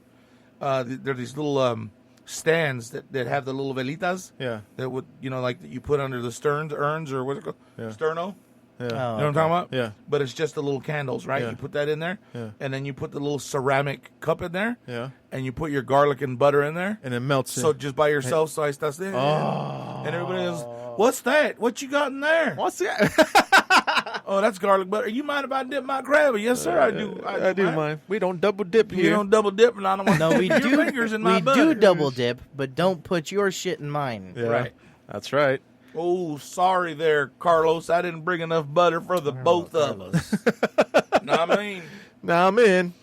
They're these little stands that have the little velitas. Yeah. That would like that you put under the urns or what's it called? Yeah. Sterno. Yeah. Oh, You know what I'm talking about? Yeah. But it's just the little candles, right? Yeah. You put that in there, Yeah. and then you put the little ceramic cup in there, Yeah. and you put your garlic and butter in there. And it melts. So just by yourself, so I start there. Oh. And everybody goes, "What's that? What you got in there?" What's that? Oh, that's garlic butter. You mind if I dip my crab? Yes, sir. I do. I do mind. We don't double dip You here. don't double dip, and I don't want No, we your do. fingers in my We butter. do double dip, but don't put your shit in mine. Yeah. Right. That's right. Oh, sorry there, Carlos. I didn't bring enough butter for the both of us. Know what I mean? Now I'm in.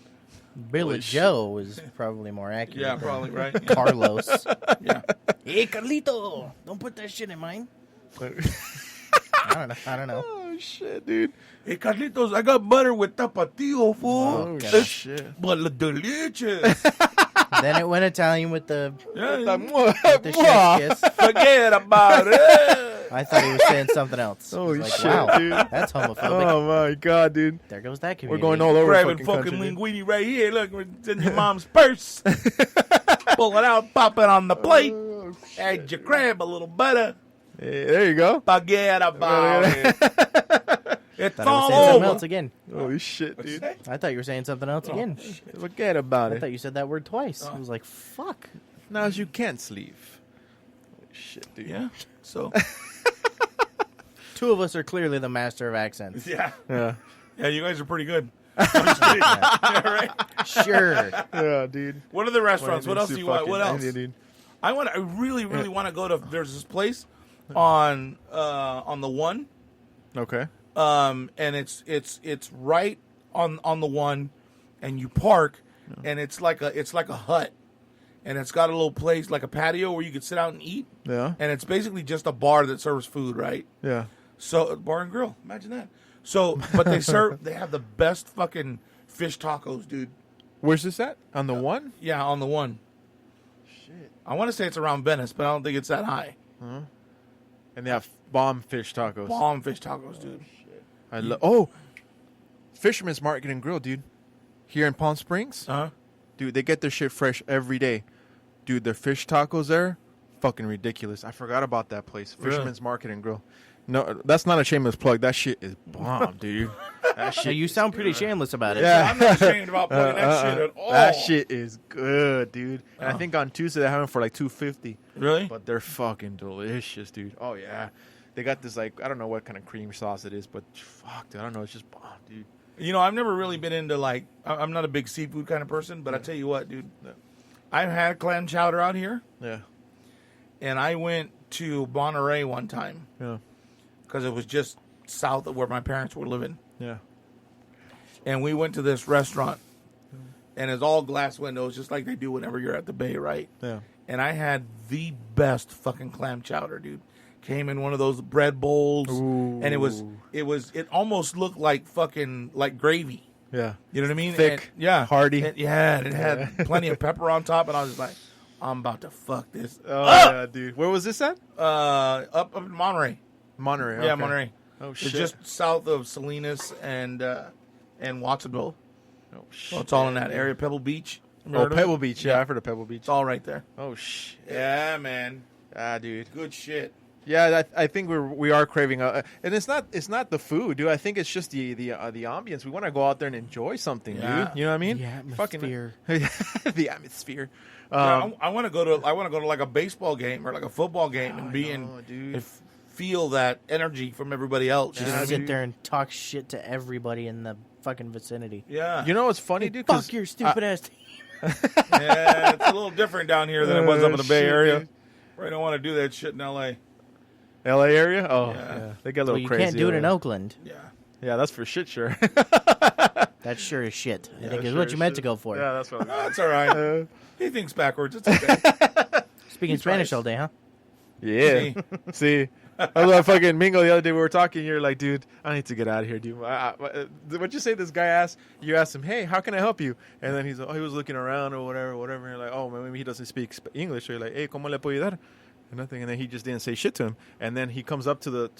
Billy Joe is probably more accurate. Yeah, than probably right. Yeah. Carlos. Yeah. Hey, Carlito, don't put that shit in mine. I don't know. Oh shit, dude. Hey, Carlitos, I got butter with tapatio, fool. Oh It's shit. but delicious. Then it went Italian with the Yeah, chef's kiss. forget about it. I thought he was saying something else. I was Holy like, shit, wow, dude. that's homophobic. Oh my god, dude. There goes that We're community. going all over Grabbing fucking fucking country, dude. linguine right here. Look, it's in your mom's purse. Pull it out, pop it on the plate. Oh, Add your crab, a little butter. Hey, there you go. Forget about it. It's Thought I was all saying something over. else again. Holy shit, What'd you dude. say? I thought you were saying something else again. Forget about I it. thought you said that word twice. I was like, fuck. Now you can't sleep. Holy shit, dude. Yeah. So. Two of us are clearly the master of accents. Yeah. Yeah. Yeah. You guys are pretty good. I'm just kidding. Yeah, right. Sure. Yeah, dude. What are the restaurants? What else do you want? What else? Dude. I really want to go to. There's this place on the one. Okay. And it's right on the one, and you park, and it's like a hut, and it's got a little place like a patio where you could sit out and eat, Yeah. and it's basically just a bar that serves food, right? Yeah. So bar and grill, imagine that. So, but they have the best fucking fish tacos, dude. Where's this at? On the one? Yeah, on the one. Shit. I want to say it's around Venice, but I don't think it's that high. And they have bomb fish tacos. Bomb fish tacos, dude. I love. Fisherman's Market and Grill, dude. Here in Palm Springs, Huh? dude, they get their shit fresh every day. Dude, their fish tacos there, fucking ridiculous. I forgot about that place, Really? Fisherman's Market and Grill. No, that's not a shameless plug. That shit is bomb, dude. That So shit. you sound pretty shameless about it. Yeah. I'm not ashamed about plugging that shit at all. That shit is good, dude. And I think on Tuesday they're having for like $2.50. Really? But they're fucking delicious, dude. Oh yeah, they got this like I don't know what kind of cream sauce it is, but fuck, dude, I don't know. It's just bomb, dude. You know, I've never really been into like. I'm not a big seafood kind of person, but I tell you what, dude. I've had clam chowder out here, Yeah, and I went to Monterey one time yeah, because it was just south of where my parents were living, yeah. and we went to this restaurant, and it's all glass windows, just like they do whenever you're at the bay, right? Yeah. And I had the best fucking clam chowder, dude. Came in one of those bread bowls, and it almost looked like fucking like gravy. Yeah. You know what I mean? Thick, And, yeah, hearty. And, yeah, and it had plenty of pepper on top, and I was just like, I'm about to fuck this. Oh yeah, dude. Where was this at? Up in Monterey. Monterey. Yeah, okay. Monterey. Oh It's shit. just south of Salinas and Watsonville. oh shit. So it's all in that area. Pebble Beach. Ever Oh, heard of it? Pebble Beach. Yeah, I've heard of Pebble Beach. It's all right there. Oh shit. Yeah, man. Ah, dude. Good shit. Yeah, I think we are craving, and it's not the food, dude. I think it's just the ambience. We want to go out there and enjoy something, Yeah. dude. You know what I mean? The atmosphere. The atmosphere. Yeah, I want to go to like a baseball game or like a football game and be know, dude. and feel that energy from everybody else. You know Just what I sit mean? there and talk shit to everybody in the fucking vicinity. Yeah. You know what's funny, dude? 'Cause Fuck your stupid ass team. Yeah, it's a little different down here than it was up in the Bay shit, Area. dude. Where I don't want to do that shit in L.A. LA area? Oh, Yeah. yeah. They get a Well, little you crazy. can't do it in over Oakland. Yeah. there. Yeah, that's for shit, sure. That sure is shit. I think is sure what you meant shit. to go for. Yeah, that's what. No, it's all right. He thinks backwards. It's okay. Speaking Spanish right. all day, huh? Yeah. See, I was fucking Mingo the other day. We were talking. You're like, dude, I need to get out of here, dude. What'd you say? This guy asked. You asked him, hey, how can I help you? And then he's like, oh, he was looking around or whatever. And you're like, oh, maybe he doesn't speak English. So you're like, hey, ¿cómo le puedo ayudar? And nothing. And then he just didn't say shit to him. And then he comes up to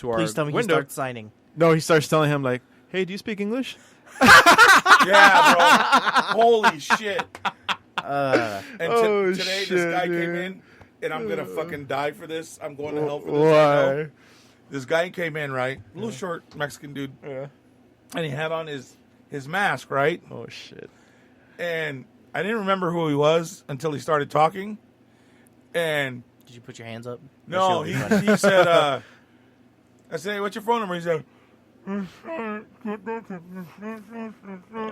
our Please tell me window. you start signing. No, he starts telling him like, hey, do you speak English? Yeah, bro. Holy shit. Uh, And Oh, today shit, this guy dude. came in, and I'm going to fucking die for this. I'm going to hell for this. Why? I know. This guy came in, right? A little short Mexican dude. Yeah. And he had on his mask, right? Oh shit. And I didn't remember who he was until he started talking. And did you put your hands up? no, That shit would be funny. he said, I said, hey, what's your phone number? He said,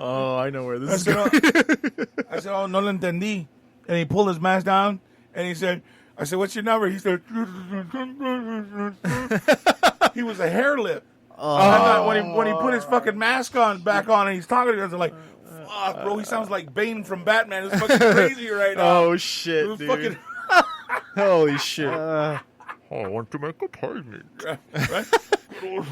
Oh, I know where I this is said, going. I said, oh, no lo entendí. And he pulled his mask down, and he said, I said, what's your number? He said, he was a hair lip. Oh, I thought when he put his fucking mask back on, and he's talking to us, I'm like, fuck, bro, he sounds like Bane from Batman. It's fucking crazy right now. Oh It shit, was dude. fucking, Holy shit. I want to make a payment. right? Holy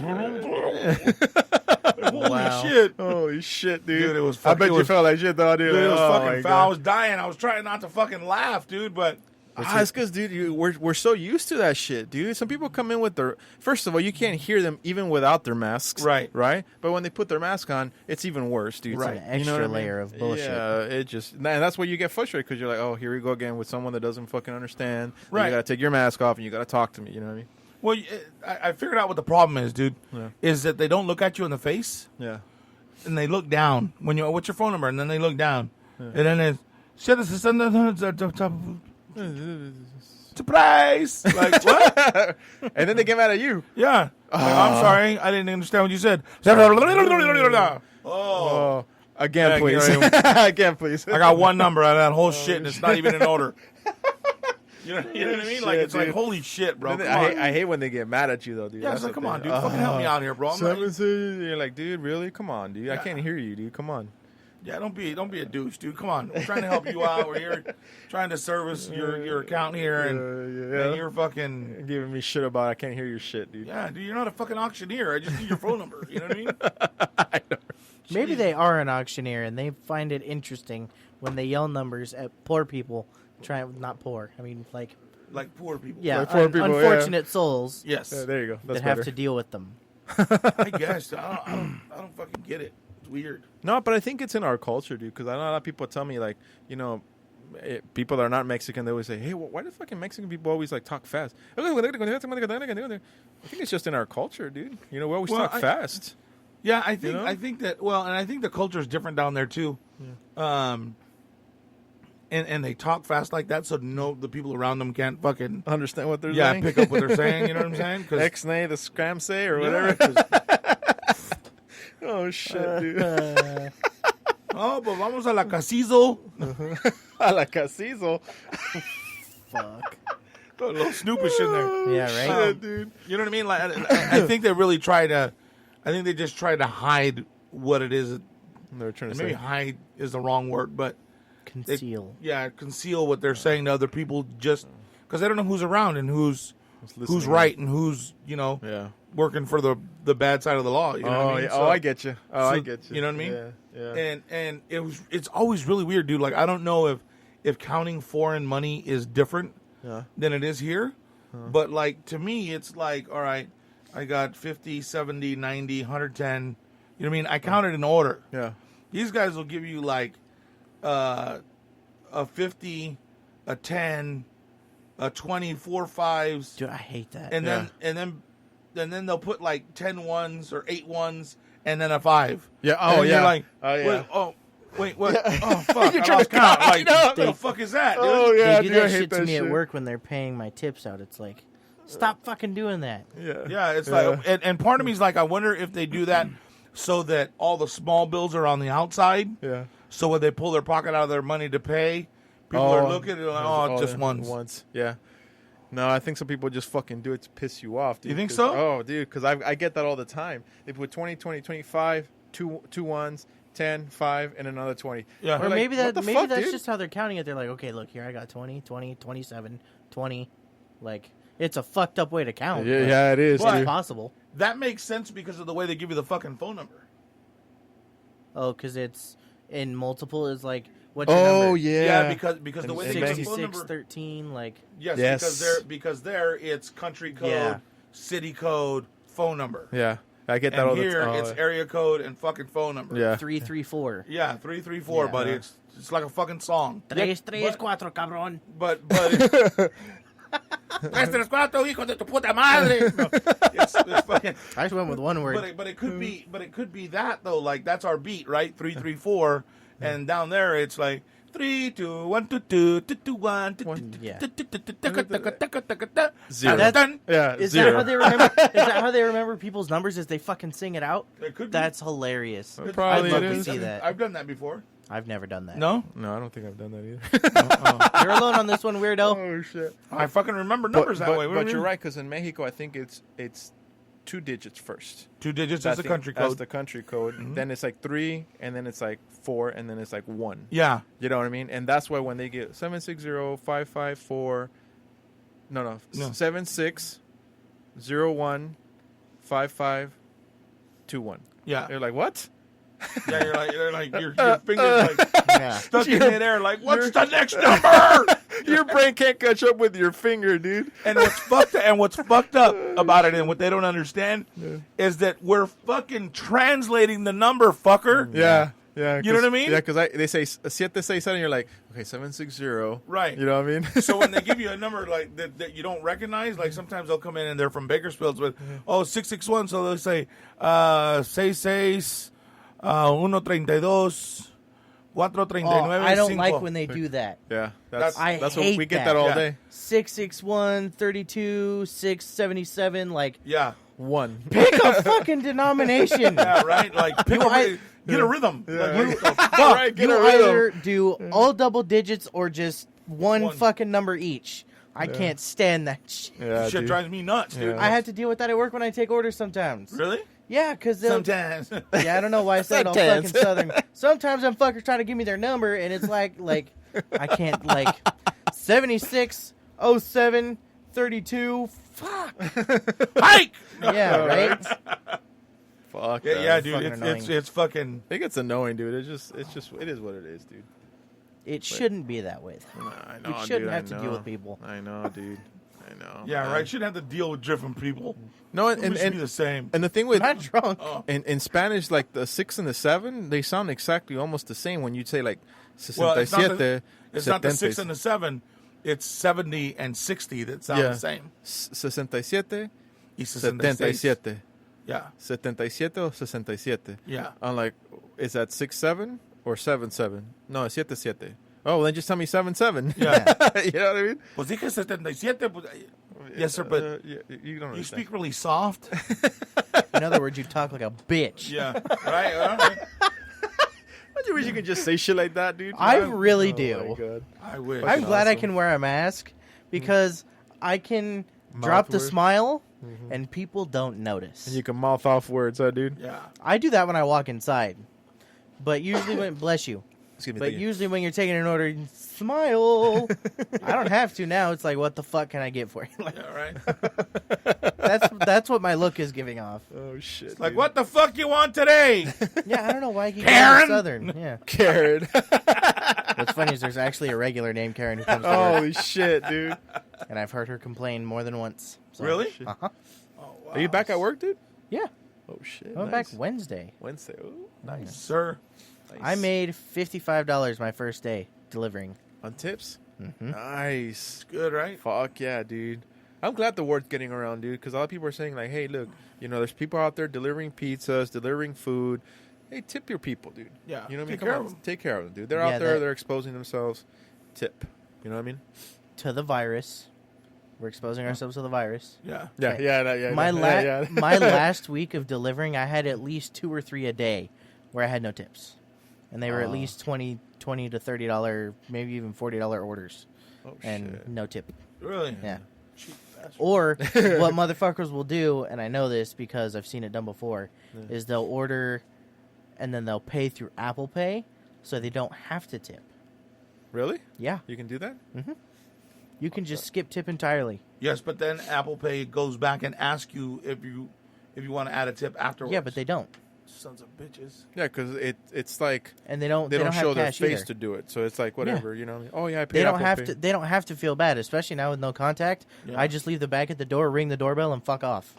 Wow. shit. Holy shit, dude. Dude, it was I fuck- bet it you was- felt like shit, though, dude. Dude, it was Oh, my fucking God. foul. I was dying. I was trying not to fucking laugh, dude, but It's because, dude, we're so used to that shit, dude. Some people come in with their... First of all, you can't hear them even without their masks. Right. Right? But when they put their mask on, it's even worse, dude. It's an extra what I mean? layer of bullshit. Yeah, it just... And that's why you get frustrated, because you're like, oh, here we go again with someone that doesn't fucking understand. Right. You got to take your mask off, and you got to talk to me, you know what I mean? Well, I figured out what the problem is, dude. Yeah. Is that they don't look at you in the face, Yeah. and they look down when you. What's your phone number? And then they look down, and then it's surprise. Like what? And then they get mad at you. Yeah. Like, I'm sorry, I didn't understand what you said. Oh, Again, Yeah, please. you know, Again, please. I got one number out of that whole shit, and it's not even in order. You know what I mean? Like Shit, it's like dude. holy shit, bro. Come I on. hate when they get mad at you, though, dude. Yeah, That's it's like, the come on, thing. dude. Fucking help me out here, bro. I'm not- You're like, dude, really? Come on, dude. I Yeah. can't hear you, dude. Come on. Yeah, don't be a douche, dude. Come on, we're trying to help you out. We're here trying to service your account here, and you're fucking Giving me shit about I can't hear your shit, dude. yeah, dude. You're not a fucking auctioneer. I just need your phone number. You know what I mean? I know. Maybe they are an auctioneer and they find it interesting when they yell numbers at poor people. Not poor. I mean, like Like poor people. yeah, Like poor people, unfortunate souls Yes. There you go. That's that have better. to deal with them. I guess. I don't fucking get it. It's weird. No, but I think it's in our culture, dude. Because I know a lot of people tell me, like, people that are not Mexican, they always say, "Hey, why do fucking Mexican people always like talk fast?" I think it's just in our culture, dude. We always Well, talk fast. Yeah, I know? think that and I think the culture is different down there too. And they talk fast like that, so the people around them can't fucking Understand what they're saying? pick up what they're saying. You know what I'm saying? 'Cause- Ex-nay, the scram say, or yeah, whatever. 'cause- Oh shit, dude. oh, but vamos a la casizo. A la casizo. Fuck. A little Snoopish in there. Yeah, right. Shit, dude. You know what I mean? Like, I think they really try to. I think they just try to hide what it is. They're trying to Maybe say. hide is the wrong word, but Conceal. conceal what they're saying to other people just because they don't know who's around and who's listening. right and who's Yeah. working for the bad side of the law. You know what I mean? Yeah. So- I get you. I so- get you. you know what I mean? Yeah. And it's always really weird, dude. Like I don't know if counting foreign money is different Yeah. than it is here, but like to me it's like, all right, I got 50, 70, 90, 110. You know what I mean? I counted in order. Yeah. These guys will give you like a 50, a 10, a 20, 4 5s, Dude, I hate that. and then they'll put like 10 ones or 8 ones and then a 5. Yeah. And Oh, then yeah. You're like, Oh, yeah. Wait, what? Oh, fuck. You're I trying lost to count. count. Like, I know. what the fuck is that, dude? Oh, yeah. they do dude, I that hate shit to that me shit. at work when they're paying my tips out. It's like, stop fucking doing that. Yeah. Yeah, it's like, and part of me is like, I wonder if they do that so that all the small bills are on the outside. Yeah. So when they pull their pocket out of their money to pay, people are looking and like, oh, just yeah. once. Once. Yeah. No, I think some people just fucking do it to piss you off, dude. You think 'Cause- so? Oh, dude, because I get that all the time. They put 20, 20, 25, two ones, 10, 5, and another 20. Yeah. Or Like, maybe what the maybe fuck, that's dude? just how they're counting it. They're like, okay, look here, I got 20, 20, 27, 20. Like, it's a fucked up way to count. Yeah, but yeah, it is, It's dude. possible. That makes sense because of the way they give you the fucking phone number. Oh, because it's in multiple is like, what's your Oh, number? yeah. Because the And- way and they give the Mexico- phone 66, number. 13, like, Yes, Yes. because there it's country code, Yeah. city code, phone number. Yeah. I get that all And the here time. it's area code and fucking phone number. Yeah. 334. Yeah, 334, Yeah. buddy. It's like a fucking song. 334, cabrón. But Tres, tres, cuatro, hijo de tu puta madre. No, it's fucking. I just went with one word. But it could be that though. Like that's our beat, right? 334, and down there it's like 3 2 1 2 2 2 2 1 Yeah. 0. Done. Yeah, Is 0. that how they remember? Is that how they remember people's numbers? Is they fucking sing it out? It could be. That's hilarious. Probably I'd love it to is. see that. I've done that before. I've never done that. No, No, I don't think I've done that either. You're alone on this one, weirdo. Oh, shit. I fucking remember numbers that way. What do But you you're mean? right, because in Mexico, I think it's 2 digits first. 2 digits I is the think country That's code. the country code. Then it's like 3, and then it's like 4, and then it's like 1. Yeah, You know what I mean? And that's why when they get 760-554, no, No. 7601-5521. yeah, They're like, what? yeah. You're like your fingers like Yeah. stuck in midair. Like, what's the next number? Your brain can't catch up with your finger, dude. And what's fucked up about it, and what they don't understand, is that we're fucking translating the number, fucker. Yeah. Yeah, You know what I mean? Yeah, because they say 767, and you're like, okay, 760. Right. You know what I mean? So when they give you a number like that you don't recognize, like sometimes they'll come in and they're from Bakersfield with, 661. So they'll say, 66, 132, 439. Oh, I don't like when they do that. Yeah, I that's hate what we get that. that all Yeah. day. 661, 32, 677. Like, Yeah. One. pick a fucking denomination. Yeah, right? Like, pick get a rhythm. Yeah. Like, what the fuck? Right, get You a rhythm. either do all double digits or just one fucking number each. I can't stand that shit. Yeah, Shit dude. drives me nuts, dude. Yeah. I have to deal with that at work when I take orders sometimes. Really? Yeah, because they'll... Sometimes. Yeah, I don't know why I said all Sometimes. fucking southern. Sometimes them fuckers try to give me their number, and it's like I can't, 76, 07, 32, fuck. Hike! Yeah, right? Fuck. Yeah, that. yeah, dude. fucking It's fucking. I think it's annoying, dude. It is what it is, dude. It shouldn't be that way, though. Nah, I know, You shouldn't dude, have I to know. deal with people. I know, dude. I know. Yeah, right. Shouldn't have to deal with different people. No, It should be the same. and the thing with Not drunk. Oh. in Spanish, like the 6 and the 7, they sound exactly almost the same when you say like Well, it's not 67. It's not the 6 and the 7. It's 70 and 60 that sound the same. 67 Y 66. 77. Yeah. 77 or 67. Yeah. I'm like, is that 67 or 77? No, it's 77. Oh, well, then just tell me 77. Yeah. You know what I mean? Pues dije 77. Pues, yes, sir, but you don't you understand. speak really soft. In other words, you talk like a bitch. Yeah. Right? All right. Don't you wish you could just say shit like that, dude? I Oh really my do. God. I wish. I'm glad I awesome. can wear a mask because I can drop the word. smile and people don't notice. And you can mouth off words, huh, dude? Yeah. I do that when I walk inside. But usually when bless you. Excuse me. But thank you. usually when you're taking an order, smile. I don't have to now. It's like, what the fuck can I get for you? Like, Yeah, right. that's what my look is giving off. Oh shit! Like, dude. what the fuck you want today? Yeah, I don't know why I keep Karen? going Southern. Yeah. Karen? What's funny is there's actually a regular named Karen who comes to work, Holy shit, dude! and I've heard her complain more than once. So, Really? Uh-huh. Oh, wow. Are you back at work, dude? Yeah. Oh shit! I went nice. back Wednesday. Wednesday. Oh, nice. Sir. Nice. I made $55 my first day delivering. on tips. Mm-hmm. Nice. Good, right? Fuck yeah, dude. I'm glad the word's getting around, dude, because a lot of people are saying like, "Hey, look, there's people out there delivering pizzas, delivering food. Hey, tip your people, dude. Yeah. You know what I mean? Take Come care on, of 'em. take care of them, dude. They're Yeah, out there, that- they're exposing themselves. Tip. You know what I mean? To the virus. We're exposing ourselves to the virus. Yeah. Yeah, Okay. yeah. My yeah. my last week of delivering, I had at least 2 or 3 a day where I had no tips. And they were at least $20 to $30, maybe even $40 orders. Oh And shit. no tip. Really? Yeah. Cheap bastard. Or what motherfuckers will do, and I know this because I've seen it done before, is they'll order and then they'll pay through Apple Pay so they don't have to tip. Really? Yeah. You can do that? You can just skip tip entirely. Yes, but then Apple Pay goes back and asks you if you want to add a tip afterwards. Yeah, but they don't. Sons of bitches. Yeah, because it's like And they don't they don't show have their cash face either. to do it, so it's like whatever, you know. Oh yeah, I paid They don't Apple have Pay. to. They don't have to feel bad, especially now with no contact. Yeah. I just leave the bag at the door, ring the doorbell, and fuck off.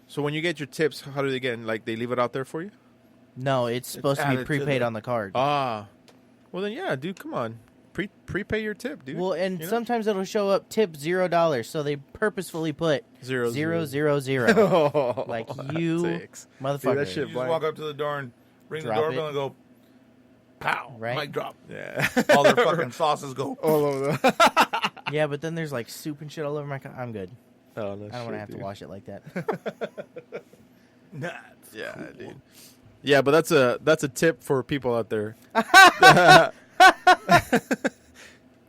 So when you get your tips, how do they get? Like they leave it out there for you? No, it's supposed to be added to prepaid the- on the card. Ah, well then yeah, dude, come on, prepay your tip, dude. Well, and You know? sometimes it'll show up tip $0, so they purposefully put Zero, 0, zero. 0, 0. Like That you, takes. motherfucker. Dude, that shit- You just Blank. walk up to the door and ring Drop the doorbell it. and go, pow, Right. mic drop. Yeah, All their fucking sauces go. all over. Yeah, but then there's like soup and shit all over my. I'm good. Oh, no I don't want to have to wash it like that. Nuts. Yeah, dude. Yeah, but that's a tip for people out there.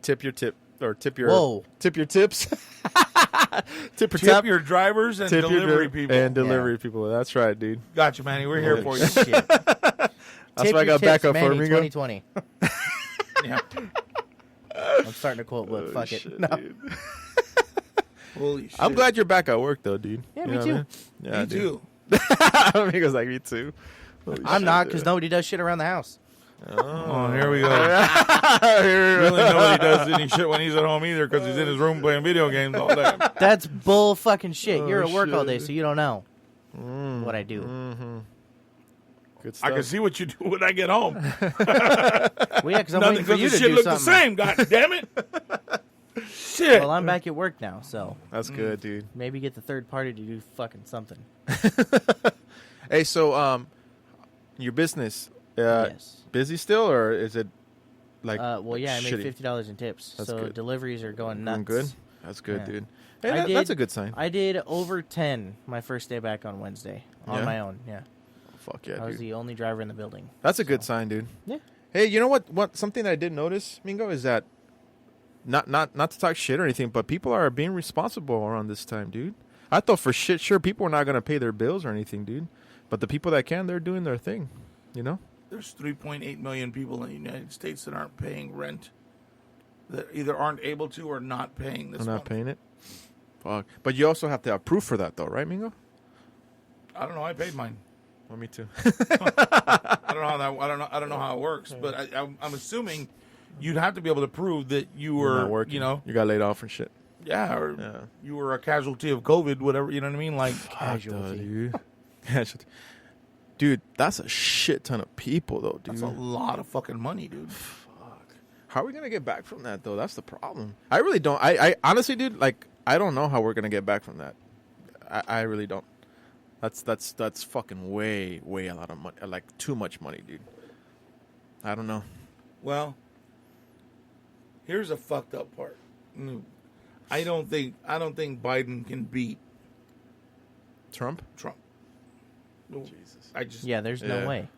Tip your tip or tip your Whoa. tip your tips. Tip your Tip tap. your drivers and Tip your delivery dri- people. and delivery people. That's right, dude. Gotcha, Manny. We're here for you. Shit. That's why I got backup for Ringo. 2020. Yeah. I'm starting to quote, but fuck it. Shit, No. dude. Holy shit. I'm glad you're back at work though, dude. Yeah, You me know what too. I mean? Yeah, Me dude. too. Amigo's like me too. Holy I'm shit, not dude. because nobody does shit around the house. Oh, here we go. Here we Really, go. nobody does any shit when he's at home either because he's in his room playing video games all day. That's bull fucking shit. Oh, You're at work all day, shit. so you don't know what I do. Good stuff. I can see what you do when I get home. Well, yeah, because I'm Nothing waiting for because you the to shit do look the something. same. God damn it. Shit. Well, I'm back at work now, so That's good, dude. maybe get the third party to do fucking something. Hey, so your business, Yes. busy still, or is it like? Well, yeah, I made shitty? $50 in tips, That's so good. deliveries are going nuts. Doing good. That's good, Yeah. dude. Hey, I that's did- a good sign. I did over 10 my first day back on Wednesday on Yeah? my own. Yeah, Fuck yeah, I was dude. the only driver in the building. That's a good sign, dude. Yeah. Hey, you know what? What something that I did notice, Mingo, is that not to talk shit or anything, but people are being responsible around this time, dude. I thought for shit sure people were not gonna pay their bills or anything, dude. But the people that can, they're doing their thing. You know? There's 3.8 million people in the United States that aren't paying rent. That either aren't able to or not paying this They're not month. paying it. Fuck. But you also have to have proof for that, though, right, Mingo? I don't know. I paid mine. Well, me too. I don't know how that. I don't know how it works, but I'm assuming you'd have to be able to prove that you You're were, not working. you know, You got laid off and shit. yeah, or Yeah. you were a casualty of COVID, whatever. You know what I mean? Like, Casualty. Dude. Casualty. Dude, that's a shit ton of people, though, dude. that's a lot of fucking money, dude. How are we gonna get back from that, though? That's the problem. I really don't. I honestly, dude, like, I don't know how we're gonna get back from that. I really don't. That's fucking way a lot of money. Like, too much money, dude. I don't know. Well, here's a fucked up part. I don't think Biden can beat Trump. Trump. Jesus. I just Yeah, there's no Yeah. way.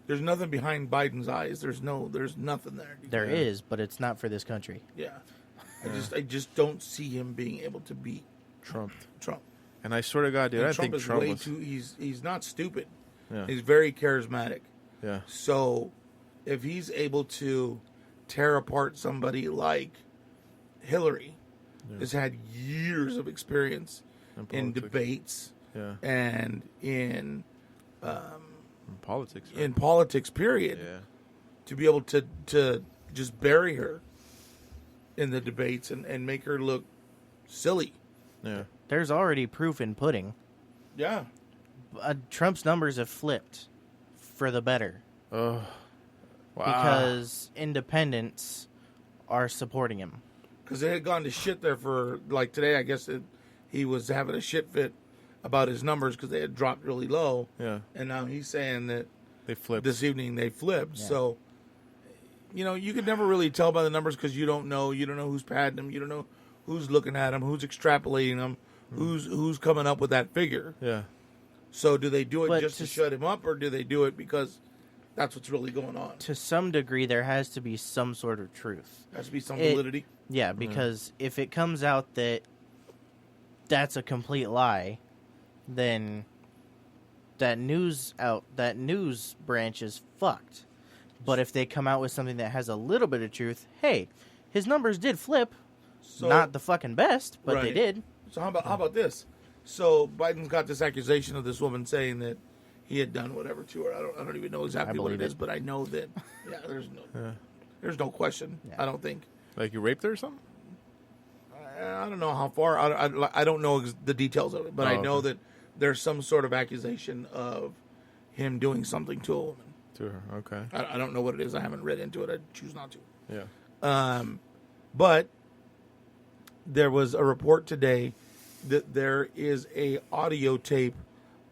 there's nothing behind Biden's eyes. There's nothing there. There is, but it's not for this country. Yeah. I just don't see him being able to beat Trump. Trump. And I swear to God, dude, And I Trump think is Trump way was. too. He's not stupid. Yeah. He's very charismatic. Yeah. So, if he's able to tear apart somebody like Hillary, has had years of experience in politics. debates Yeah. and in Politics. in politics, period, Yeah. to be able to just bury her in the debates and make her look silly. Yeah. There's already proof in pudding. Yeah. Trump's numbers have flipped for the better Oh. Wow. because independents are supporting him. Because it had gone to shit there for, like, today, I guess he was having a shit fit about his numbers because they had dropped really low. Yeah. And now he's saying that They flipped. this evening they flipped. Yeah. So, you could never really tell by the numbers because you don't know. You don't know who's padding them. You don't know who's looking at them, who's extrapolating them, who's coming up with that figure. Yeah. So do they do it But just to shut him up, or do they do it because that's what's really going on? To some degree, there has to be some sort of truth. Has to be some It- validity. Yeah, because if it comes out that that's a complete lie, then that news branch is fucked. But if they come out with something that has a little bit of truth, hey, his numbers did flip. So, Not the fucking best, but they Right. did. So how about this? So Biden's got this accusation of this woman saying that he had done whatever to her. I don't even know exactly what it believe is, it. but I know that there's no question. Yeah. I don't think. Like you raped her or something? I don't know how far. I don't know the details of it, but Oh, I know okay. that there's some sort of accusation of him doing something to a woman. To her. Okay. I don't know what it is. I haven't read into it. I choose not to. Yeah. But there was a report today that there is a audio tape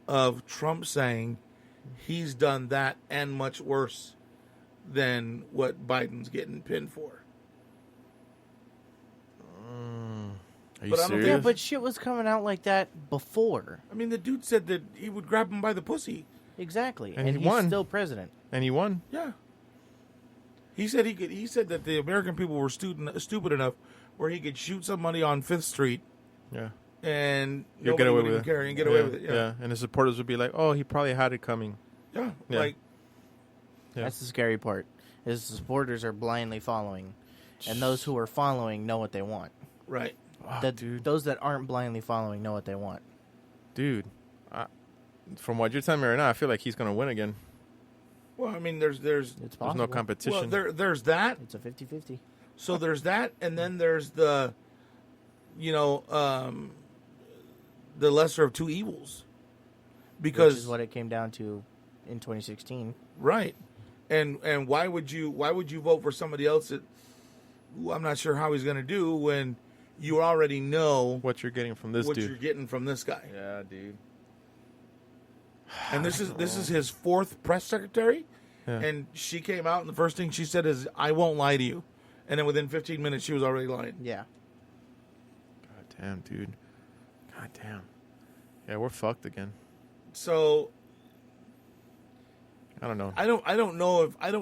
of Trump saying he's done that and much worse than what Biden's getting pinned for. Are you But I don't serious? Yeah, but shit was coming out like that before. I mean, the dude said that he would grab him by the pussy. Exactly. And And he he's won. still president. And he won. Yeah. He said He said that the American people were stupid enough where he could shoot somebody on Fifth Street Yeah. and You'll nobody get away would with even it. care and get away with it. Yeah. And his supporters would be like, "Oh, he probably had it coming." Yeah. Yeah. Like, Yeah. That's the scary part. Is the supporters are blindly following, and those who are following know what they want. right. Dude. Those that aren't blindly following know what they want. Dude, from what you're telling me right now, I feel like he's gonna win again. Well, I mean, there's It's There's possible. no competition. well, there's that. It's a 50-50. So there's that, and then there's the, the lesser of two evils, because which is what it came down to in 2016. right, and why would you vote for somebody else that who I'm not sure how he's going to do when you already know What you're getting from this what dude. you're getting from this guy. Yeah, dude. And this is his fourth press secretary, Yeah. and she came out and the first thing she said is, "I won't lie to you," and then within 15 minutes she was already lying. Yeah. God damn, dude. God damn. Yeah, we're fucked again. So I don't know. I don't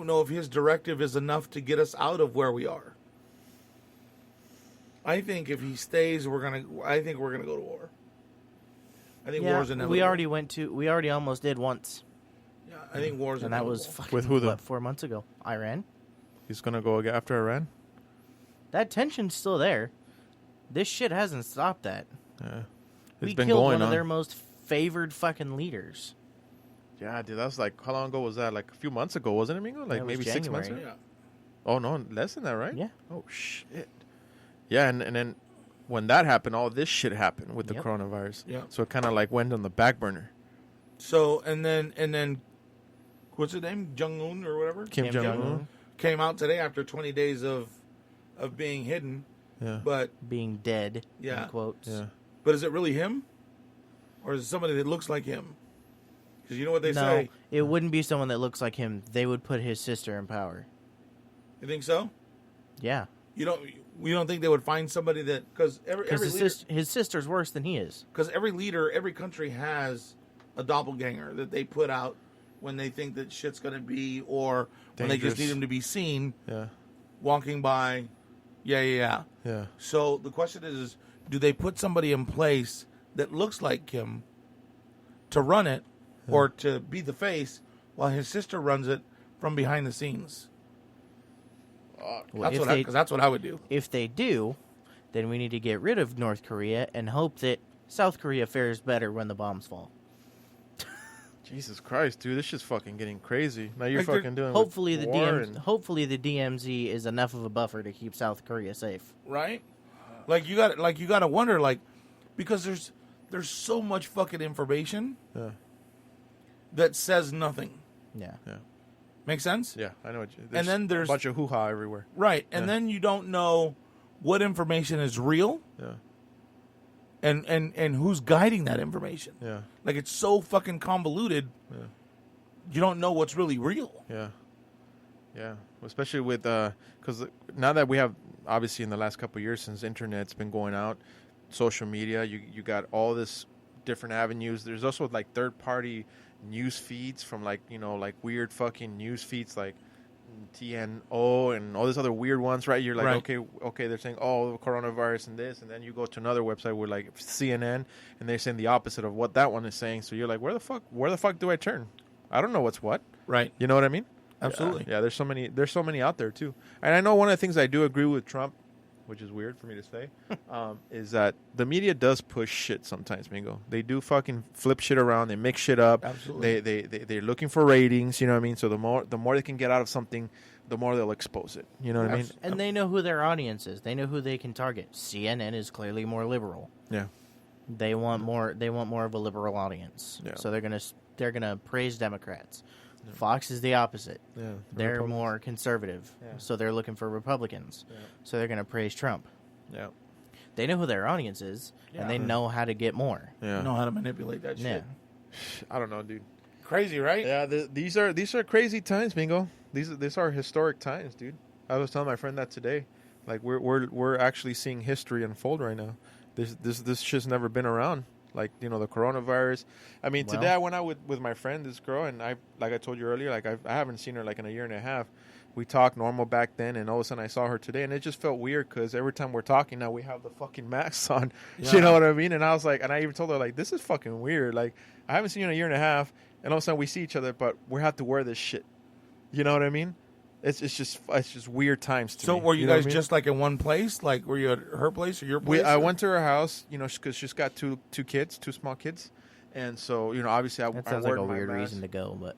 know if his directive is enough to get us out of where we are. I think if he stays, we're gonna go to war. I think war's inevitable. We already almost did once. Yeah, I think war's And that inevitable. was fucking, With who, though? 4 months ago? Iran. He's gonna go after Iran. That tension's still there. This shit hasn't stopped that. Yeah, We it's been killed going one of on. their most favored fucking leaders. Yeah, dude, that was like, how long ago was that? Like a few months ago, wasn't it, Mingo? Like That was maybe 6 months ago. January. Yeah. Oh no, less than that, right? Yeah. Oh shit. Yeah, and then when that happened, all this shit happened with the Yep. coronavirus. Yeah. So it kind of like went on the back burner. So and then what's his name? Jong Un or whatever Kim Jong Un. came out today after 20 days of being hidden. Yeah. But Being dead. Yeah. In quotes. Yeah. is it really him, or is it somebody that looks like him? Because you know what they No, say. it wouldn't be someone that looks like him. They would put his sister in power. You think so? Yeah. You don't think they would find somebody that because Because his sister's worse than he is. because every leader, every country has a doppelganger that they put out when they think that shit's going to be, or when they just Dangerous. need him to be seen Yeah. walking by. Yeah. Yeah. So the question is, do they put somebody in place that looks like Kim to run it, or to be the face, while his sister runs it from behind the scenes? Well, That's what I would do. if they do, then we need to get rid of North Korea and hope that South Korea fares better when the bombs fall. Jesus Christ, dude, this shit's fucking getting crazy. Now you're Like, they're- fucking doing Hopefully with the war hopefully the DMZ is enough of a buffer to keep South Korea safe. Right? Like you got to wonder, like, because there's so much fucking information Yeah. that says nothing. Yeah. Make sense? Yeah, I know. What you, And then there's a bunch of hoo-ha everywhere. right, and Yeah. then you don't know what information is real Yeah. and who's guiding that information. Yeah. Like it's so fucking convoluted. Yeah. You don't know what's really real. Yeah. Yeah. Especially with, because now that we have, obviously in the last couple of years since internet's been going out, social media, you got all this different avenues. There's also like third-party news feeds from like weird fucking news feeds like TNO and all these other weird ones, right? You're like, Right. okay, they're saying, oh, coronavirus and this, and then you go to another website with like CNN, and they're saying the opposite of what that one is saying. So you're like, where the fuck do I turn? I don't know what's what. Right. You know what I mean? Absolutely. Yeah, there's so many out there too. And I know one of the things I do agree with Trump, which is weird for me to say, is that the media does push shit sometimes, Mingo. They do fucking flip shit around. They mix shit up. Absolutely. They're looking for ratings. You know what I mean? So the more they can get out of something, the more they'll expose it. You know what I mean? And they know who their audience is. They know who they can target. CNN is clearly more liberal. Yeah. They want more of a liberal audience. Yeah. So they're going to praise Democrats. Fox is the opposite. Yeah. They're Republicans. more conservative. Yeah. So they're looking for Republicans. Yeah. So they're going to praise Trump. Yeah. They know who their audience is, and they know how to get more. Yeah. Know how to manipulate that Yeah. shit. I don't know, dude. Crazy, right? Yeah, these are crazy times, Mingo. These are historic times, dude. I was telling my friend that today. Like we're actually seeing history unfold right now. This shit's never been around. Like, the coronavirus. I mean, Well- today I went out with my friend, this girl, and like I told you earlier, like I haven't seen her like in a year and a half. We talked normal back then, and all of a sudden I saw her today, and it just felt weird because every time we're talking now, we have the fucking masks on. Yeah. You know what I mean? And I was like, and I even told her, like, this is fucking weird. Like, I haven't seen you in a year and a half, and all of a sudden we see each other, but we have to wear this shit. You know what I mean? It's just weird times to So me. were you know what guys I mean? just like in one place? Like were you at her place or your place? I or- went to her house, because she's got two kids, two small kids, and so obviously That I sounds like wore a my weird mask. reason to go, but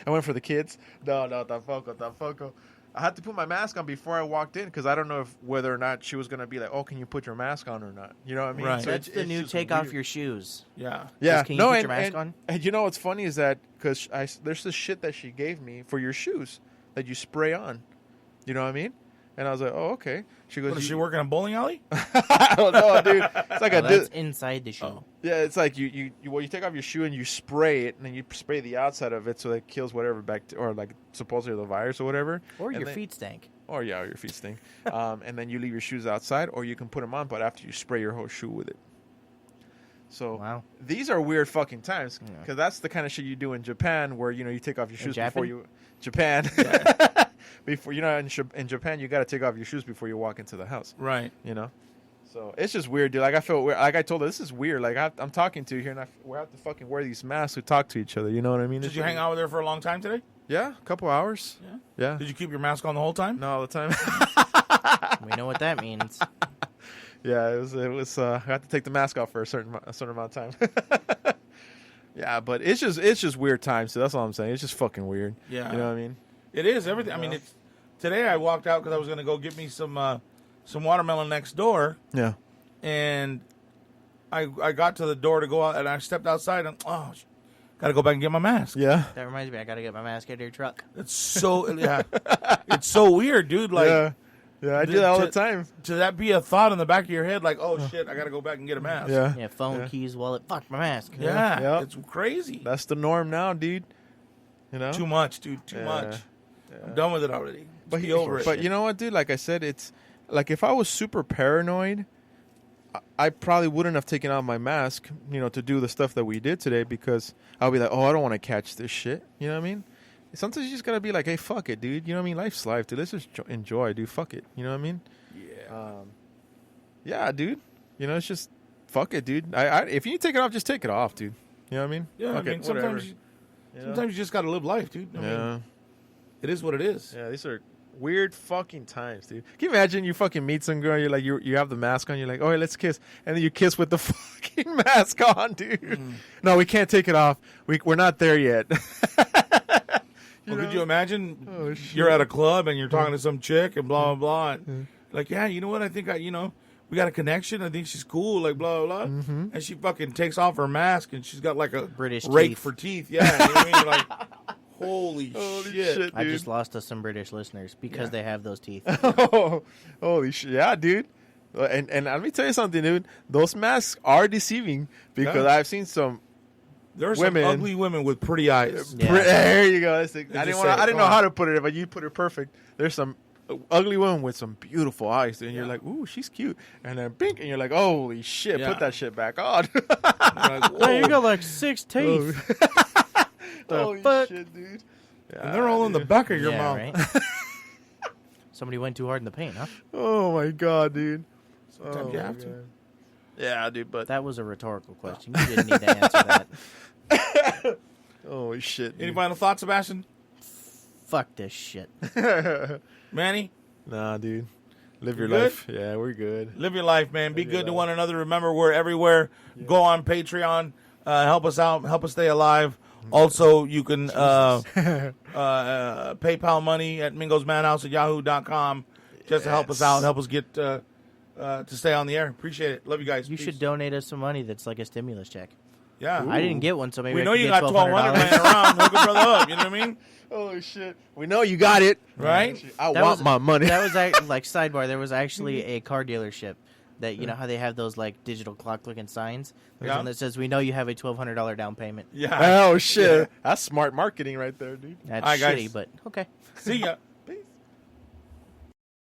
I went for the kids. No, tampoco. I had to put my mask on before I walked in because I don't know whether or not she was gonna be like, "Oh, can you put your mask on or not?" You know what I mean? Right. So That's the new just take weird. off your shoes. Yeah. Yeah, Just, can you put your mask on? And you know what's funny is that because there's this shit that she gave me for your shoes that you spray on. You know what I mean? And I was like, oh, okay. She goes, What, is she working in a bowling alley? I don't know, dude. It's like That's inside the shoe. Oh. yeah, it's like you take off your shoe and you spray it, and then you spray the outside of it so that it kills whatever or like supposedly the virus or whatever. Or And your then- feet stank. Or your feet stink. And then you leave your shoes outside, or you can put them on, but after you spray your whole shoe with it. So Wow. these are weird fucking times Yeah. because that's the kind of shit you do in Japan, where you take off your shoes before Japan? you Japan. Before in Japan, you got to take off your shoes before you walk into the house. Right. You know, so it's just weird, dude. Like I feel weird. Like I told her, this is weird. Like I'm talking to you here, and we have to fucking wear these masks to talk to each other. You know what I mean? Did you hang out with her for a long time today? Yeah, a couple hours. Yeah. Yeah. Did you keep your mask on the whole time? No, all the time. We know what that means. Yeah, it was. I had to take the mask off for a certain amount of time. Yeah, but it's just weird times. So that's all I'm saying. It's just fucking weird. Yeah. You know what I mean? It is everything. I mean, it's today. I walked out because I was going to go get me some watermelon next door, Yeah. and I got to the door to go out, and I stepped outside, and got to go back and get my mask. Yeah. That reminds me, I gotta get my mask out of your truck. It's so it's so weird, dude. Like yeah, I do that all the time. to that be a thought in the back of your head, like, oh shit, I got to go back and get a mask. Yeah. Yeah, phone, Yeah. keys, wallet. Fuck my mask. Yeah, Yeah. it's crazy. That's the norm now, dude. You know? Too much, dude. Too Yeah. much. Yeah. I'm done with it already. But Be over it. But you know what, dude? Like I said, it's like if I was super paranoid, I probably wouldn't have taken out my mask, to do the stuff that we did today because I'll be like, oh, I don't want to catch this shit. You know what I mean? Sometimes you just gotta be like, hey, fuck it, dude. You know what I mean? Life's life, dude. Let's just enjoy, dude. Fuck it. You know what I mean? Yeah. Yeah, dude. It's just fuck it, dude. If you take it off, just take it off, dude. You know what I mean? Yeah, Fuck I mean, it, whatever. sometimes you just got to live life, dude. I mean, it is what it is. Yeah, these are weird fucking times, dude. Can you imagine you fucking meet some girl, you're like, you have the mask on, you're like, oh, hey, let's kiss. And then you kiss with the fucking mask on, dude. No, we can't take it off. We're not there yet. Could you imagine Oh, shit. you're at a club and you're talking to some chick and blah, blah, blah. And like, yeah, you know what? I think we got a connection. I think she's cool, like blah, blah, blah. And she fucking takes off her mask and she's got like a British rake teeth. for teeth. Yeah, you know what I mean? You're like, holy shit. shit. I Dude. just lost us some British listeners because they have those teeth. Oh, holy shit. Yeah, dude. And let me tell you something, dude. Those masks are deceiving because Yeah. I've seen some. There are Women. some ugly women with pretty eyes. Yeah. There you go. That's I just didn't say it. I didn't Come know on. how to put it, but you put it perfect. There's some ugly women with some beautiful eyes, and you're Yeah. like, ooh, she's cute. And then bink, and you're like, holy shit, Yeah. put that shit back on. You're like, whoa. Hey, you got like 6 teeth. Holy fuck? shit, dude. And they're all in the back of your Yeah, mouth. right? Somebody went too hard in the paint, huh? Oh my god, dude. Sometimes Oh you my have to. God. Yeah, dude, but That was a rhetorical question. You didn't need to answer that. holy shit. Any Dude. final thoughts, Sebastian? Fuck this shit. Manny? Nah, dude. Live your good? life. Yeah, we're good. Live your life, man. Be Live your good to life. one another. Remember, we're everywhere. Go on Patreon. Help us out. Help us stay alive. Also, you can PayPal money at Mingo's Madhouse at yahoo.com just to help us out. Help us get to stay on the air. Appreciate it. Love you guys. You Peace. should donate us some money that's like a stimulus check. Yeah. I didn't get one, so maybe We I know could you get got $1,200 laying $1,200. around. Hook a brother up. You know what I mean? Holy shit. We know you got it. Right? I That want was- my money. That was like sidebar. There was actually a car dealership that you know how they have those like digital clock looking signs. There's Yeah. one that says, "We know you have a $1,200 down payment." Yeah. Oh shit. Yeah. That's smart marketing right there, dude. That's All right, guys. shitty, but okay. See ya.